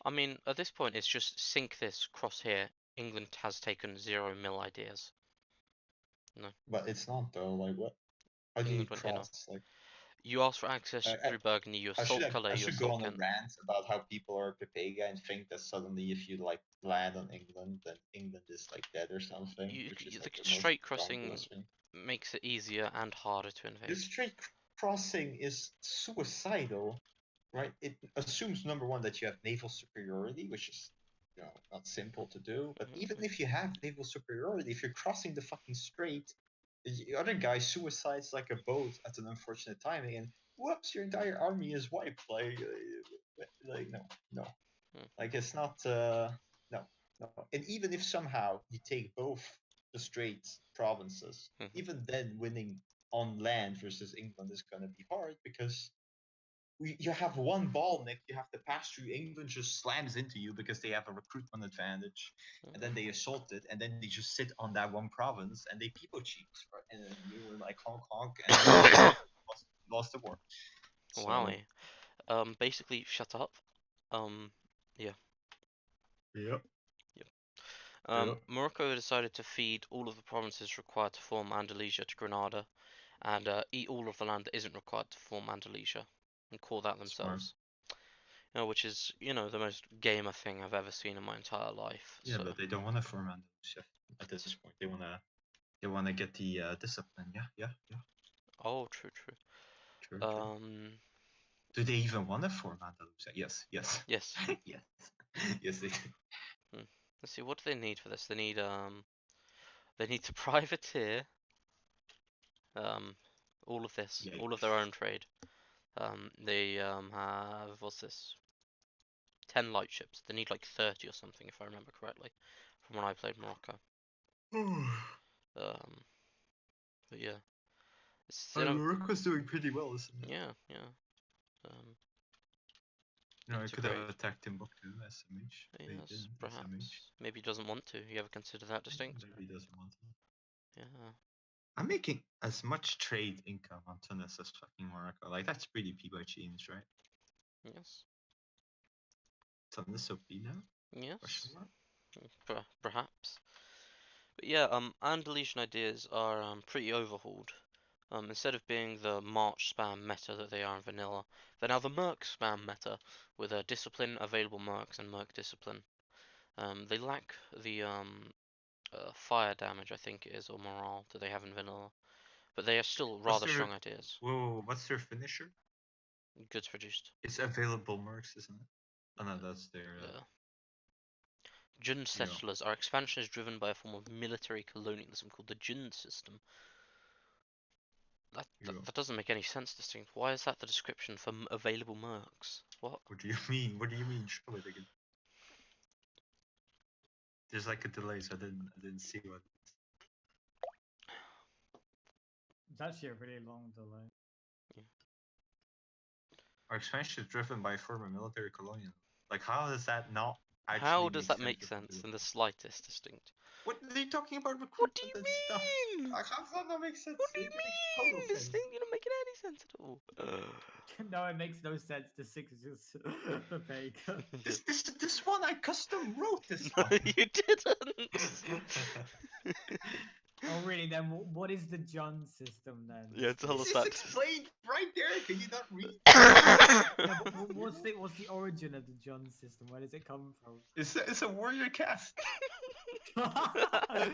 I mean, at this point, it's just sink this, cross here. England has taken 0 mil ideas. No, But it's not though. Like what? How do you England went here now. cross? Like You ask for access I, through Burgundy, you I should assault Calais, I you should go assault on a Kent. rant about how people are Pepega and think that suddenly if you like land on England, then England is like dead or something, which is The like the most straight crossing groundless thing. makes it easier and harder to The invade. straight crossing is suicidal, right? It assumes number one that you have naval superiority, which is not simple to do. But even if you have naval superiority, if you're crossing the fucking strait, the other guy suicides like a boat at an unfortunate timing, and whoops, your entire army is wiped. Like no, like it's not. No. And even if somehow you take both the strait provinces, even then winning on land versus England is going to be hard because you have one ball, Nick. You have to pass through. England just slams into you because they have a recruitment advantage, and then they assault it, and then they just sit on that one province and they people cheat, right? And then you were like honk honk, and lost the war. So Wowie. Basically, shut up. Um, yeah. yep. Morocco decided to feed all of the provinces required to form Andalusia to Granada, and eat all of the land that isn't required to form Andalusia, and call that Smart. themselves. Which is, the most gamer thing I've ever seen in my entire life. Yeah, So but they don't want to form Andalusia at this point. They wanna get the discipline. Yeah. oh, true. True. Do Do they even want to form Andalusia? Yes. yes. Yes. Yes, they do. Let's see. What do they need for this? They need to privateer all of this, all of their own trade. They have what's this? 10 light ships. They need like 30 or something, if I remember correctly, from when I played Morocco. Um, but yeah, Morocco's doing pretty well, isn't it? yeah. I could have attacked Timbuktu, SMH. They Yes, didn't, perhaps. SMH. Maybe he doesn't want to. You ever consider that distinct? Maybe he doesn't want to. Yeah. I'm making as much trade income on Tunis as fucking Morocco. Like, that's pretty people change, right? Yes. Tunis OP now? Yes. Perhaps. But yeah, Andalusian ideas are pretty overhauled. Instead of being the March spam meta that they are in vanilla, they're now the Merc spam meta with a discipline, available Mercs, and Merc discipline. They lack the fire damage, I think it is, or morale that they have in vanilla, but they are still rather strong ideas. Whoa, what's their finisher? Goods produced. It's available Mercs, isn't it? Oh no, that's their. Jund settlers. Our expansion is driven by a form of military colonialism called the Jund system. That doesn't make any sense, Distinct. Why is that the description for available mercs? What? What do you mean? What do you mean? Show it again. There's like a delay, so I didn't see what. It's actually a really long delay. Yeah. Our expansion is driven by a former military colonial. Like, how is that not How actually does makes that sense make if you sense do in the it. slightest distinct? What are you talking about What do recruitment and stuff? you mean? How does that not make sense? What do you It makes total mean? This sense. thing, you're not making any sense at all. No, it makes no sense. The Sixers for Baker. This one I custom wrote this No, one. you didn't. Oh, really? Then what is the John system then? Yeah, tell us It's that. explained right there. Can you not read? No, but what's the origin of the John system? Where does it come from? It's a warrior cast.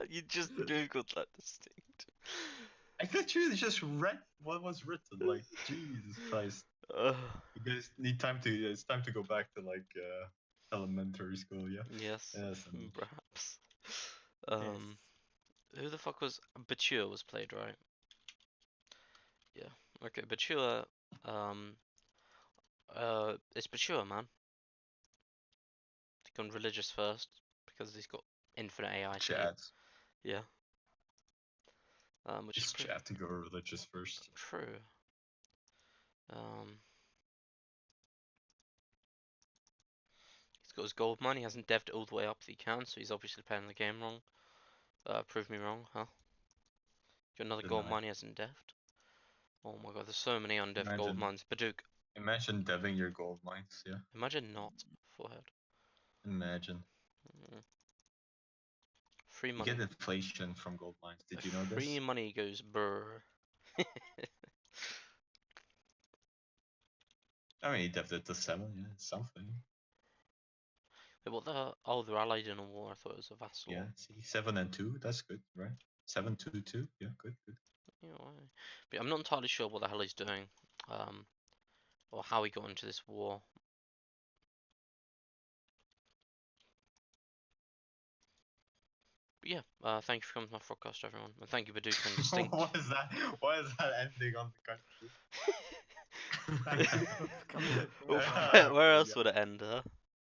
You just googled that distinct. I literally just read what was written. Like Jesus Christ. Ugh. You guys need time to. It's time to go back to like elementary school. Yeah. Yes, Yes. perhaps. Yes. Who the fuck was Batua was played, right? Yeah. Okay, Batua. It's Batua, man. He's gone religious first because he's got infinite AI to Chad. Yeah. Which is It's pretty Chad to go religious first. true. He's got his gold mine. He hasn't devved it all the way up that he can, so he's obviously playing the game wrong. Prove me wrong, huh? Got another gold Deny. mine he hasn't devved. Oh my god, there's so many undevved gold Imagine. mines. Baduk, Imagine deving your gold mines. Yeah. imagine not. Forehead. Imagine. Free You money. get inflation from gold mines. Did you know this? Free money goes brr. I mean, he devved it to 7. Yeah, it's something. Wait, what the? Oh, they're allied in a war. I thought it was a vassal. Yeah. See, 7 and 2. That's good, right? 7 2 2. Yeah, good. Yeah, but I'm not entirely sure what the hell he's doing, or how he got into this war. But yeah, thank you for coming to my Frogcast, everyone, and thank you for doing distinct. What is that? Why is that ending on the country? Thank you for coming to Well, Frogcast. where else would it end, huh?